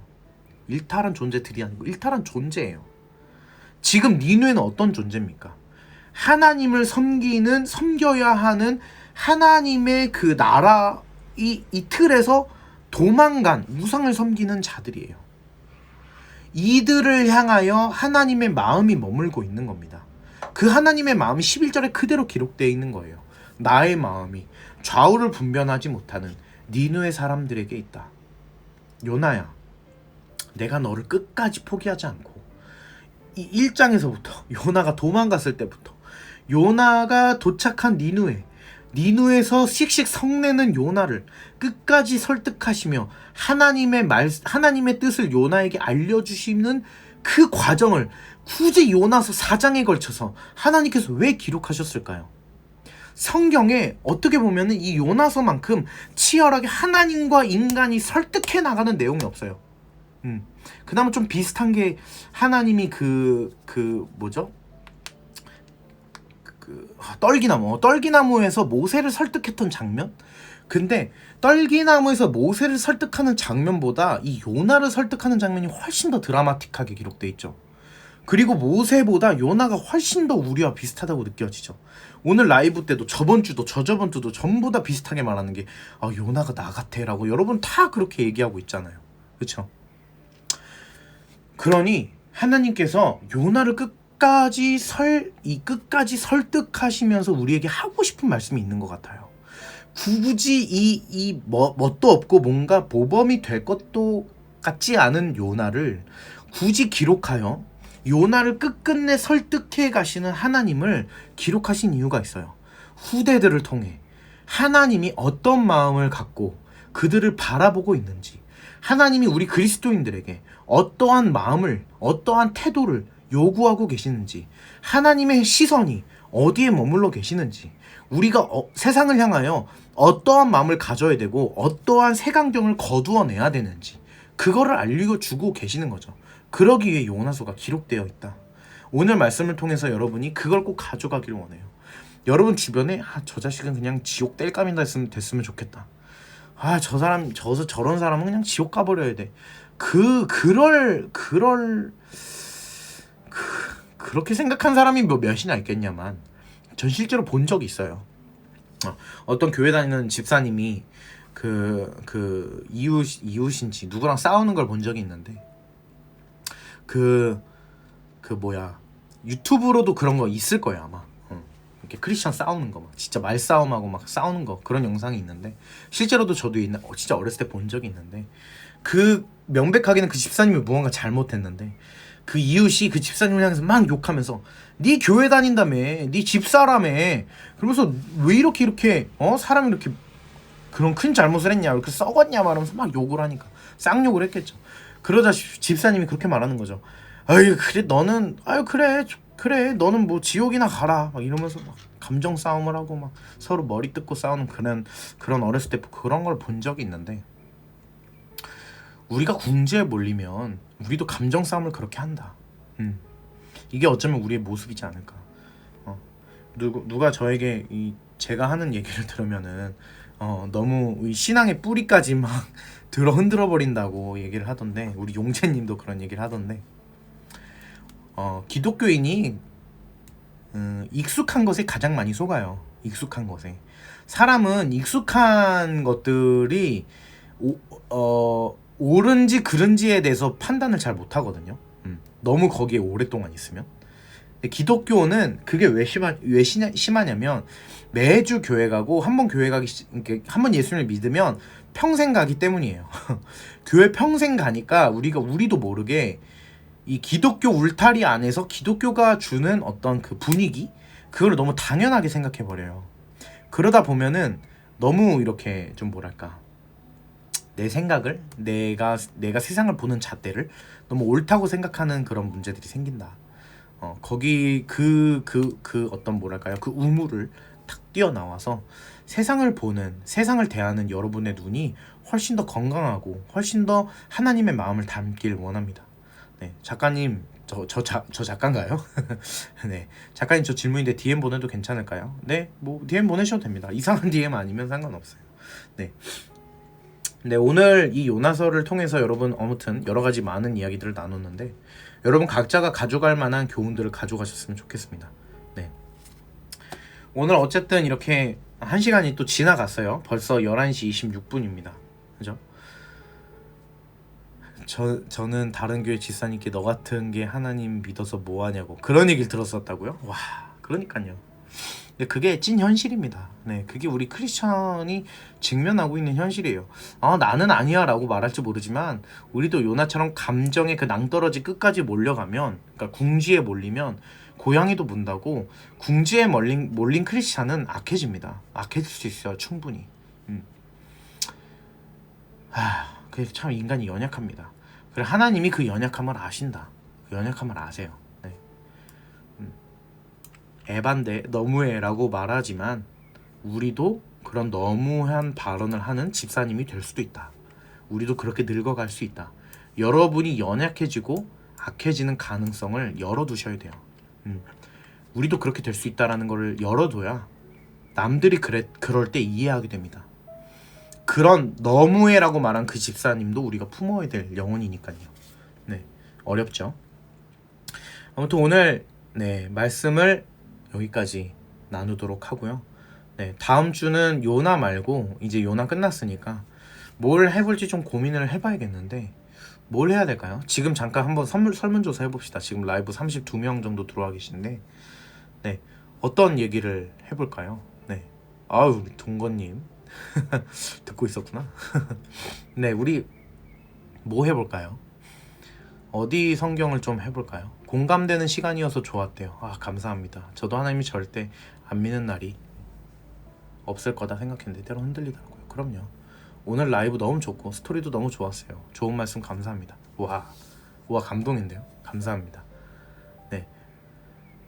일탈한 존재들이 아니고 일탈한 존재예요. 지금 니누에는 어떤 존재입니까? 하나님을 섬겨야 하는 하나님의 그 나라, 이 틀에서 도망간 우상을 섬기는 자들이에요. 이들을 향하여 하나님의 마음이 머물고 있는 겁니다. 그 하나님의 마음이 11절에 그대로 기록되어 있는 거예요. 나의 마음이 좌우를 분별하지 못하는 니누의 사람들에게 있다. 요나야, 내가 너를 끝까지 포기하지 않고, 이 1장에서부터 요나가 도망갔을 때부터, 요나가 도착한 니누에서 씩씩 성내는 요나를 끝까지 설득하시며 하나님의 뜻을 요나에게 알려주시는 그 과정을 굳이 요나서 4장에 걸쳐서 하나님께서 왜 기록하셨을까요? 성경에 어떻게 보면 이 요나서만큼 치열하게 하나님과 인간이 설득해 나가는 내용이 없어요. 그나마 좀 비슷한 게 하나님이 떨기나무에서 모세를 설득했던 장면? 근데 떨기나무에서 모세를 설득하는 장면보다 이 요나를 설득하는 장면이 훨씬 더 드라마틱하게 기록돼 있죠. 그리고 모세보다 요나가 훨씬 더 우리와 비슷하다고 느껴지죠. 오늘 라이브 때도 저번 주도 저저번 주도 전부 다 비슷하게 말하는 게 요나가 나 같아 라고 여러분 다 그렇게 얘기하고 있잖아요. 그렇죠? 그러니 하나님께서 요나를 끝까지 설득하시면서 우리에게 하고 싶은 말씀이 있는 것 같아요. 굳이 뭣도 없고 뭔가 모범이 될 것도 같지 않은 요나를 굳이 기록하여 요나를 끝끝내 설득해 가시는 하나님을 기록하신 이유가 있어요. 후대들을 통해 하나님이 어떤 마음을 갖고 그들을 바라보고 있는지, 하나님이 우리 그리스도인들에게 어떠한 마음을, 어떠한 태도를 요구하고 계시는지, 하나님의 시선이 어디에 머물러 계시는지, 우리가 세상을 향하여 어떠한 마음을 가져야 되고 어떠한 색안경을 거두어내야 되는지, 그거를 알려주고 계시는 거죠. 그러기 위해 요나서가 기록되어 있다. 오늘 말씀을 통해서 여러분이 그걸 꼭 가져가길 원해요. 여러분 주변에 저 자식은 그냥 지옥 땔감이나 됐으면 좋겠다. 저런 사람은 그냥 지옥 가버려야 돼. 그렇게 생각한 사람이 몇이나 있겠냐만, 전 실제로 본 적이 있어요. 어떤 교회 다니는 집사님이 이웃인지 누구랑 싸우는 걸 본 적이 있는데, 유튜브로도 그런 거 있을 거예요 아마. 이렇게 크리스천 싸우는 거, 막 진짜 말싸움하고 막 싸우는 거, 그런 영상이 있는데, 실제로도 저도 진짜 어렸을 때 본 적이 있는데, 명백하게는 그 집사님이 무언가 잘못했는데 그 이웃이 그 집사님을 향해서 막 욕하면서 네 교회 다닌다며, 네 집사라며, 그러면서 왜 이렇게 사람이 이렇게 그런 큰 잘못을 했냐, 이렇게 썩었냐 말하면서 막 욕을 하니까 쌍욕을 했겠죠. 그러자 집사님이 그렇게 말하는 거죠. 아유 그래 너는 아유 그래 너는 뭐 지옥이나 가라 막 이러면서 막 감정 싸움을 하고 막 서로 머리 뜯고 싸우는 그런 어렸을 때 그런 걸 본 적이 있는데, 우리가 궁지에 몰리면 우리도 감정 싸움을 그렇게 한다. 이게 어쩌면 우리의 모습이지 않을까. 누가 저에게 제가 하는 얘기를 들으면은 너무 신앙의 뿌리까지 막 흔들어 버린다고 얘기를 하던데, 우리 용재님도 그런 얘기를 하던데, 기독교인이 익숙한 것에 가장 많이 속아요. 익숙한 것에. 사람은 익숙한 것들이 옳은지 그른지에 대해서 판단을 잘 못하거든요. 너무 거기에 오랫동안 있으면. 기독교는 그게 왜 심하냐면, 매주 교회 가고 한 번 예수님을 믿으면 평생 가기 때문이에요. 교회 평생 가니까 우리도 모르게 이 기독교 울타리 안에서 기독교가 주는 어떤 그 분위기, 그걸 너무 당연하게 생각해 버려요. 그러다 보면은 너무 이렇게 좀 뭐랄까, 내 생각을 내가 세상을 보는 잣대를 너무 옳다고 생각하는 그런 문제들이 생긴다. 거기 그 어떤 뭐랄까요, 그 우물을 탁 뛰어나와서 세상을 대하는 여러분의 눈이 훨씬 더 건강하고 훨씬 더 하나님의 마음을 담길 원합니다. 네, 작가님, 저 작가인가요? 네, 작가님 저 질문인데 DM 보내도 괜찮을까요? 네, 뭐 DM 보내셔도 됩니다. 이상한 DM 아니면 상관없어요. 네. 네, 오늘 이 요나서를 통해서 여러분 아무튼 여러 가지 많은 이야기들을 나눴는데, 여러분 각자가 가져갈 만한 교훈들을 가져가셨으면 좋겠습니다. 네. 오늘 어쨌든 이렇게 1시간이 또 지나갔어요. 벌써 11시 26분입니다. 그죠? 저는 다른 교회 집사님께 너 같은 게 하나님 믿어서 뭐 하냐고 그런 얘기를 들었었다고요? 와, 그러니까요. 근데 그게 찐 현실입니다. 네, 그게 우리 크리스천이 직면하고 있는 현실이에요. 나는 아니야 라고 말할지 모르지만, 우리도 요나처럼 감정의 그 낭떠러지 끝까지 몰려가면, 그러니까 궁지에 몰리면 고양이도 문다고, 궁지에 몰린 크리스천은 악해집니다. 악해질 수 있어요, 충분히. 그게 참 인간이 연약합니다. 그래, 하나님이 그 연약함을 아신다. 그 연약함을 아세요. 네. 에반데 너무해라고 말하지만, 우리도 그런 너무한 발언을 하는 집사님이 될 수도 있다. 우리도 그렇게 늙어갈 수 있다. 여러분이 연약해지고 악해지는 가능성을 열어두셔야 돼요. 우리도 그렇게 될 수 있다라는 걸 열어둬야 남들이 그럴 때 이해하게 됩니다. 그런 너무해라고 말한 그 집사님도 우리가 품어야 될 영혼이니까요. 네, 어렵죠. 아무튼 오늘 말씀을 여기까지 나누도록 하고요. 네, 다음 주는 요나 말고 이제 요나 끝났으니까 뭘 해볼지 좀 고민을 해봐야겠는데, 뭘 해야 될까요? 지금 잠깐 한번 설문조사 해봅시다. 지금 라이브 32명 정도 들어와 계신데, 네, 어떤 얘기를 해볼까요? 네, 아유, 우리 동건님 듣고 있었구나. 네, 우리 뭐 해볼까요? 어디 성경을 좀 해볼까요? 공감되는 시간이어서 좋았대요. 감사합니다. 저도 하나님이 절대 안 믿는 날이 없을 거다 생각했는데 때로 흔들리더라고요. 그럼요. 오늘 라이브 너무 좋고 스토리도 너무 좋았어요. 좋은 말씀 감사합니다. 와 감동인데요. 감사합니다. 네.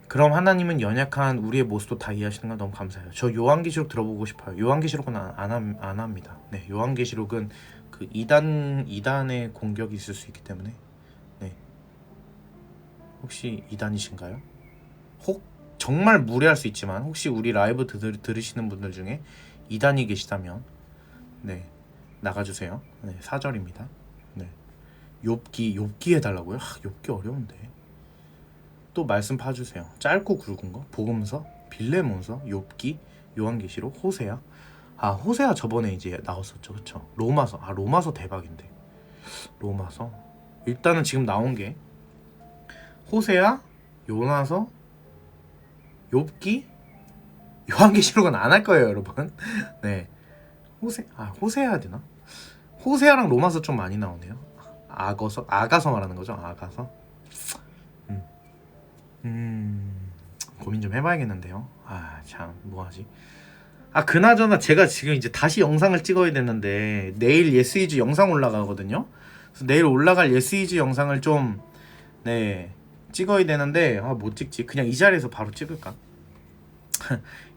그럼 하나님은 연약한 우리의 모습도 다 이해하시는 건 너무 감사해요. 저 요한계시록 들어보고 싶어요. 요한계시록은 안 합니다. 네, 요한계시록은 그 이단의 공격이 있을 수 있기 때문에. 네. 혹시 이단이신가요? 정말 무례할 수 있지만, 혹시 우리 라이브 들으시는 분들 중에 이단이 계시다면 네, 나가주세요. 네, 4절입니다. 네, 욥기 해달라고요? 욥기 어려운데. 또 말씀 파주세요. 짧고 굵은 거, 복음서, 빌레몬서, 욥기, 요한계시록, 호세아. 호세아 저번에 이제 나왔었죠, 그쵸? 로마서 대박인데. 로마서 일단은 지금 나온 게 호세아, 요나서, 욥기, 요한계시록은 안 할 거예요, 여러분. 네, 호세 해야 되나? 호세아랑 로마서 좀 많이 나오네요. 아가서 말하는 거죠? 아가서. 고민 좀 해봐야겠는데요. 참 뭐하지? 그나저나 제가 지금 이제 다시 영상을 찍어야 되는데, 내일 예스이즈 영상 올라가거든요. 그래서 내일 올라갈 예스이즈 영상을 좀 찍어야 되는데 못 찍지. 그냥 이 자리에서 바로 찍을까?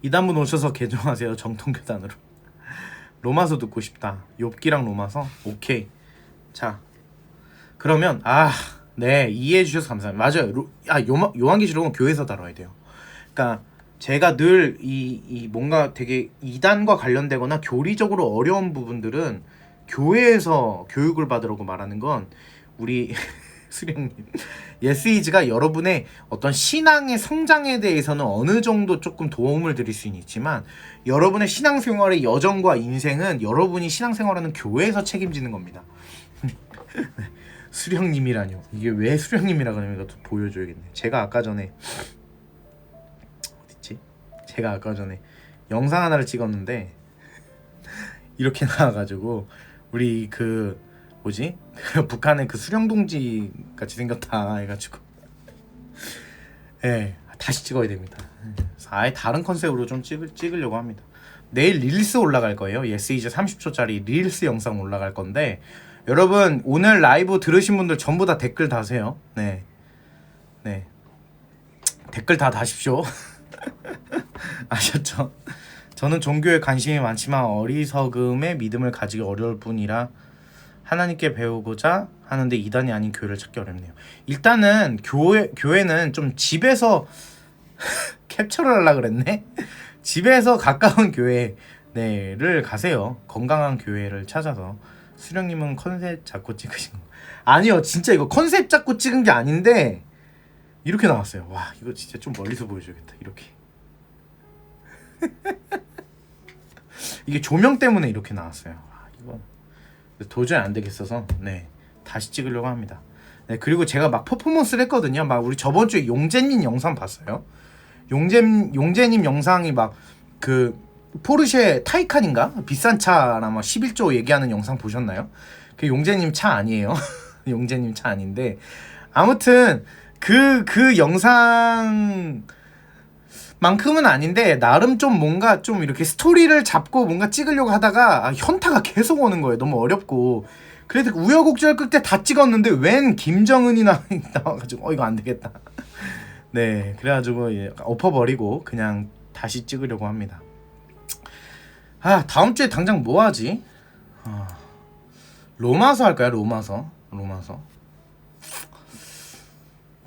이단분 오셔서 개종하세요. 정통교단으로. 로마서 듣고 싶다. 욥기랑 로마서? 오케이. 자 그러면 이해해 주셔서 감사합니다. 맞아요. 요한계시록은 교회에서 다뤄야 돼요. 그러니까 제가 늘 이 뭔가 되게 이단과 관련되거나 교리적으로 어려운 부분들은 교회에서 교육을 받으라고 말하는 건 우리 수령님 예스이즈가 여러분의 어떤 신앙의 성장에 대해서는 어느 정도 조금 도움을 드릴 수는 있지만 여러분의 신앙생활의 여정과 인생은 여러분이 신앙생활하는 교회에서 책임지는 겁니다. 수령님이라뇨. 이게 왜 수령님이라 그러면 이것도 보여줘야겠네. 제가 아까 전에 영상 하나를 찍었는데 이렇게 나와가지고 우리 북한의 그 수령동지 같이 생겼다 해가지고 다시 찍어야 됩니다. 아예 다른 컨셉으로 좀 찍으려고 합니다. 내일 릴스 올라갈 거예요. 예스이즈 30초짜리 릴스 영상 올라갈 건데 여러분 오늘 라이브 들으신 분들 전부 다 댓글 다세요. 네 댓글 다 다십시오. 아셨죠? 저는 종교에 관심이 많지만 어리석음의 믿음을 가지기 어려울 뿐이라 하나님께 배우고자 하는데 이단이 아닌 교회를 찾기 어렵네요. 일단은 교회는 좀 집에서 캡처를 하려고 그랬네. 집에서 가까운 교회를 가세요. 건강한 교회를 찾아서. 수령님은 컨셉 잡고 찍으신 거 아니요. 진짜 이거 컨셉 잡고 찍은 게 아닌데 이렇게 나왔어요. 와 이거 진짜 좀 멀리서 보여줘야겠다. 이렇게 이게 조명 때문에 이렇게 나왔어요. 이거 도저히 안 되겠어서 다시 찍으려고 합니다. 그리고 제가 막 퍼포먼스를 했거든요. 막 우리 저번 주에 용재님 영상 봤어요. 용재님 영상이 막 그 포르쉐 타이칸인가 비싼 차나 막 11조 얘기하는 영상 보셨나요? 그 용재님 차 아니에요. 용재님 차 아닌데 아무튼 그 영상 만큼은 아닌데 나름 좀 뭔가 좀 이렇게 스토리를 잡고 뭔가 찍으려고 하다가 현타가 계속 오는 거예요. 너무 어렵고 그래서 우여곡절 끝에 다 찍었는데 웬 김정은이 나와가지고 이거 안 되겠다. 그래가지고 엎어버리고 그냥 다시 찍으려고 합니다. 다음 주에 당장 뭐 하지? 로마서 할까요? 로마서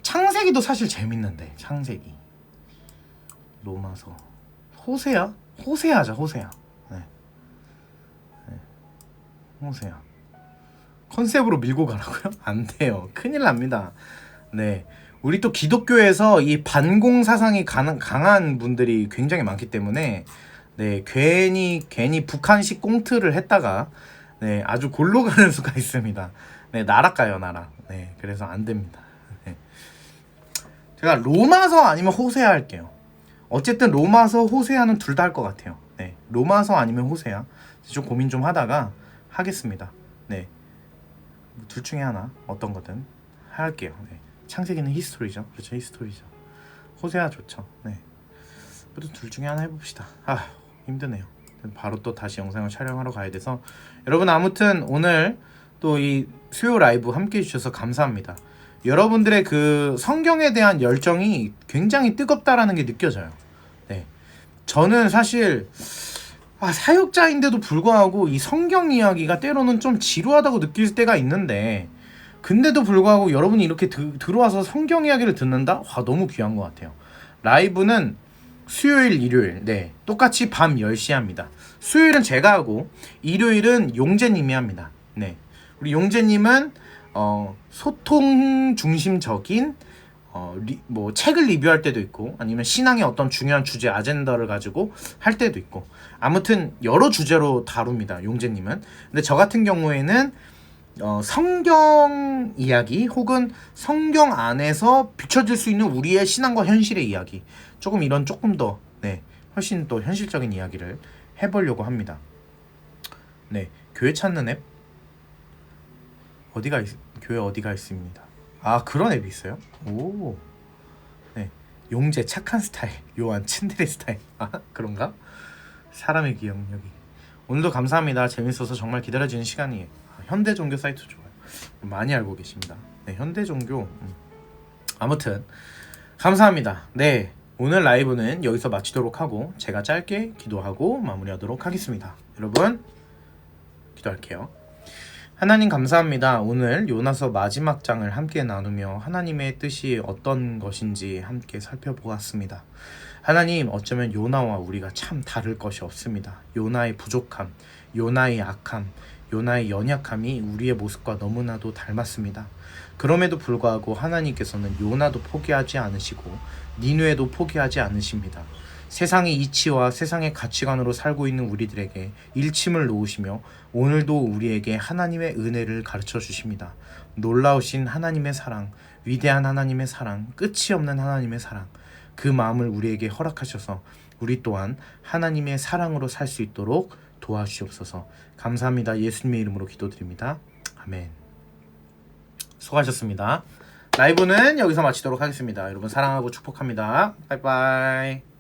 창세기도 사실 재밌는데 창세기 로마서 호세아 하자. 호세아 컨셉으로 밀고 가라고요? 안 돼요. 큰일 납니다. 우리 또 기독교에서 이 반공 사상이 강한 분들이 굉장히 많기 때문에 괜히 북한식 꽁트를 했다가 아주 골로 가는 수가 있습니다. 나락가요 나락. 그래서 안 됩니다. 제가 로마서 아니면 호세아 할게요. 어쨌든 로마서 호세아는 둘 다 할 것 같아요. 로마서 아니면 호세아 좀 고민 좀 하다가 하겠습니다. 둘 중에 하나 어떤 거든 할게요. 창세기는 히스토리죠. 그렇죠, 히스토리죠. 호세아 좋죠. 그래도 둘 중에 하나 해봅시다. 힘드네요. 바로 또 다시 영상을 촬영하러 가야 돼서 여러분 아무튼 오늘 또 이 수요 라이브 함께 해주셔서 감사합니다. 여러분들의 그 성경에 대한 열정이 굉장히 뜨겁다라는 게 느껴져요. 저는 사실 사역자인데도 불구하고 이 성경 이야기가 때로는 좀 지루하다고 느낄 때가 있는데 근데도 불구하고 여러분이 이렇게 들어와서 성경 이야기를 듣는다? 너무 귀한 것 같아요. 라이브는 수요일, 일요일 똑같이 밤 10시에 합니다. 수요일은 제가 하고 일요일은 용재님이 합니다. 우리 용재님은 소통 중심적인 뭐 책을 리뷰할 때도 있고 아니면 신앙의 어떤 중요한 주제 아젠다를 가지고 할 때도 있고 아무튼 여러 주제로 다룹니다. 용재님은. 근데 저 같은 경우에는 성경 이야기 혹은 성경 안에서 비춰질 수 있는 우리의 신앙과 현실의 이야기 조금 더 훨씬 또 현실적인 이야기를 해보려고 합니다. 교회 찾는 앱 교회 어디가 있습니다. 그런 앱이 있어요? 오. 용재 착한 스타일, 요한 츤데레 스타일. 그런가? 사람의 기억력이. 오늘도 감사합니다. 재밌어서 정말 기다려지는 시간이에요. 현대 종교 사이트 좋아요. 많이 알고 계십니다. 네, 현대 종교. 아무튼 감사합니다. 네, 오늘 라이브는 여기서 마치도록 하고 제가 짧게 기도하고 마무리하도록 하겠습니다. 여러분 기도할게요. 하나님 감사합니다. 오늘 요나서 마지막 장을 함께 나누며 하나님의 뜻이 어떤 것인지 함께 살펴보았습니다. 하나님, 어쩌면 요나와 우리가 참 다를 것이 없습니다. 요나의 부족함, 요나의 악함, 요나의 연약함이 우리의 모습과 너무나도 닮았습니다. 그럼에도 불구하고 하나님께서는 요나도 포기하지 않으시고 니느웨도 포기하지 않으십니다. 세상의 이치와 세상의 가치관으로 살고 있는 우리들에게 일침을 놓으시며 오늘도 우리에게 하나님의 은혜를 가르쳐 주십니다. 놀라우신 하나님의 사랑, 위대한 하나님의 사랑, 끝이 없는 하나님의 사랑, 그 마음을 우리에게 허락하셔서 우리 또한 하나님의 사랑으로 살 수 있도록 도와주시옵소서. 감사합니다. 예수님의 이름으로 기도드립니다. 아멘. 수고하셨습니다. 라이브는 여기서 마치도록 하겠습니다. 여러분 사랑하고 축복합니다. 빠이빠이.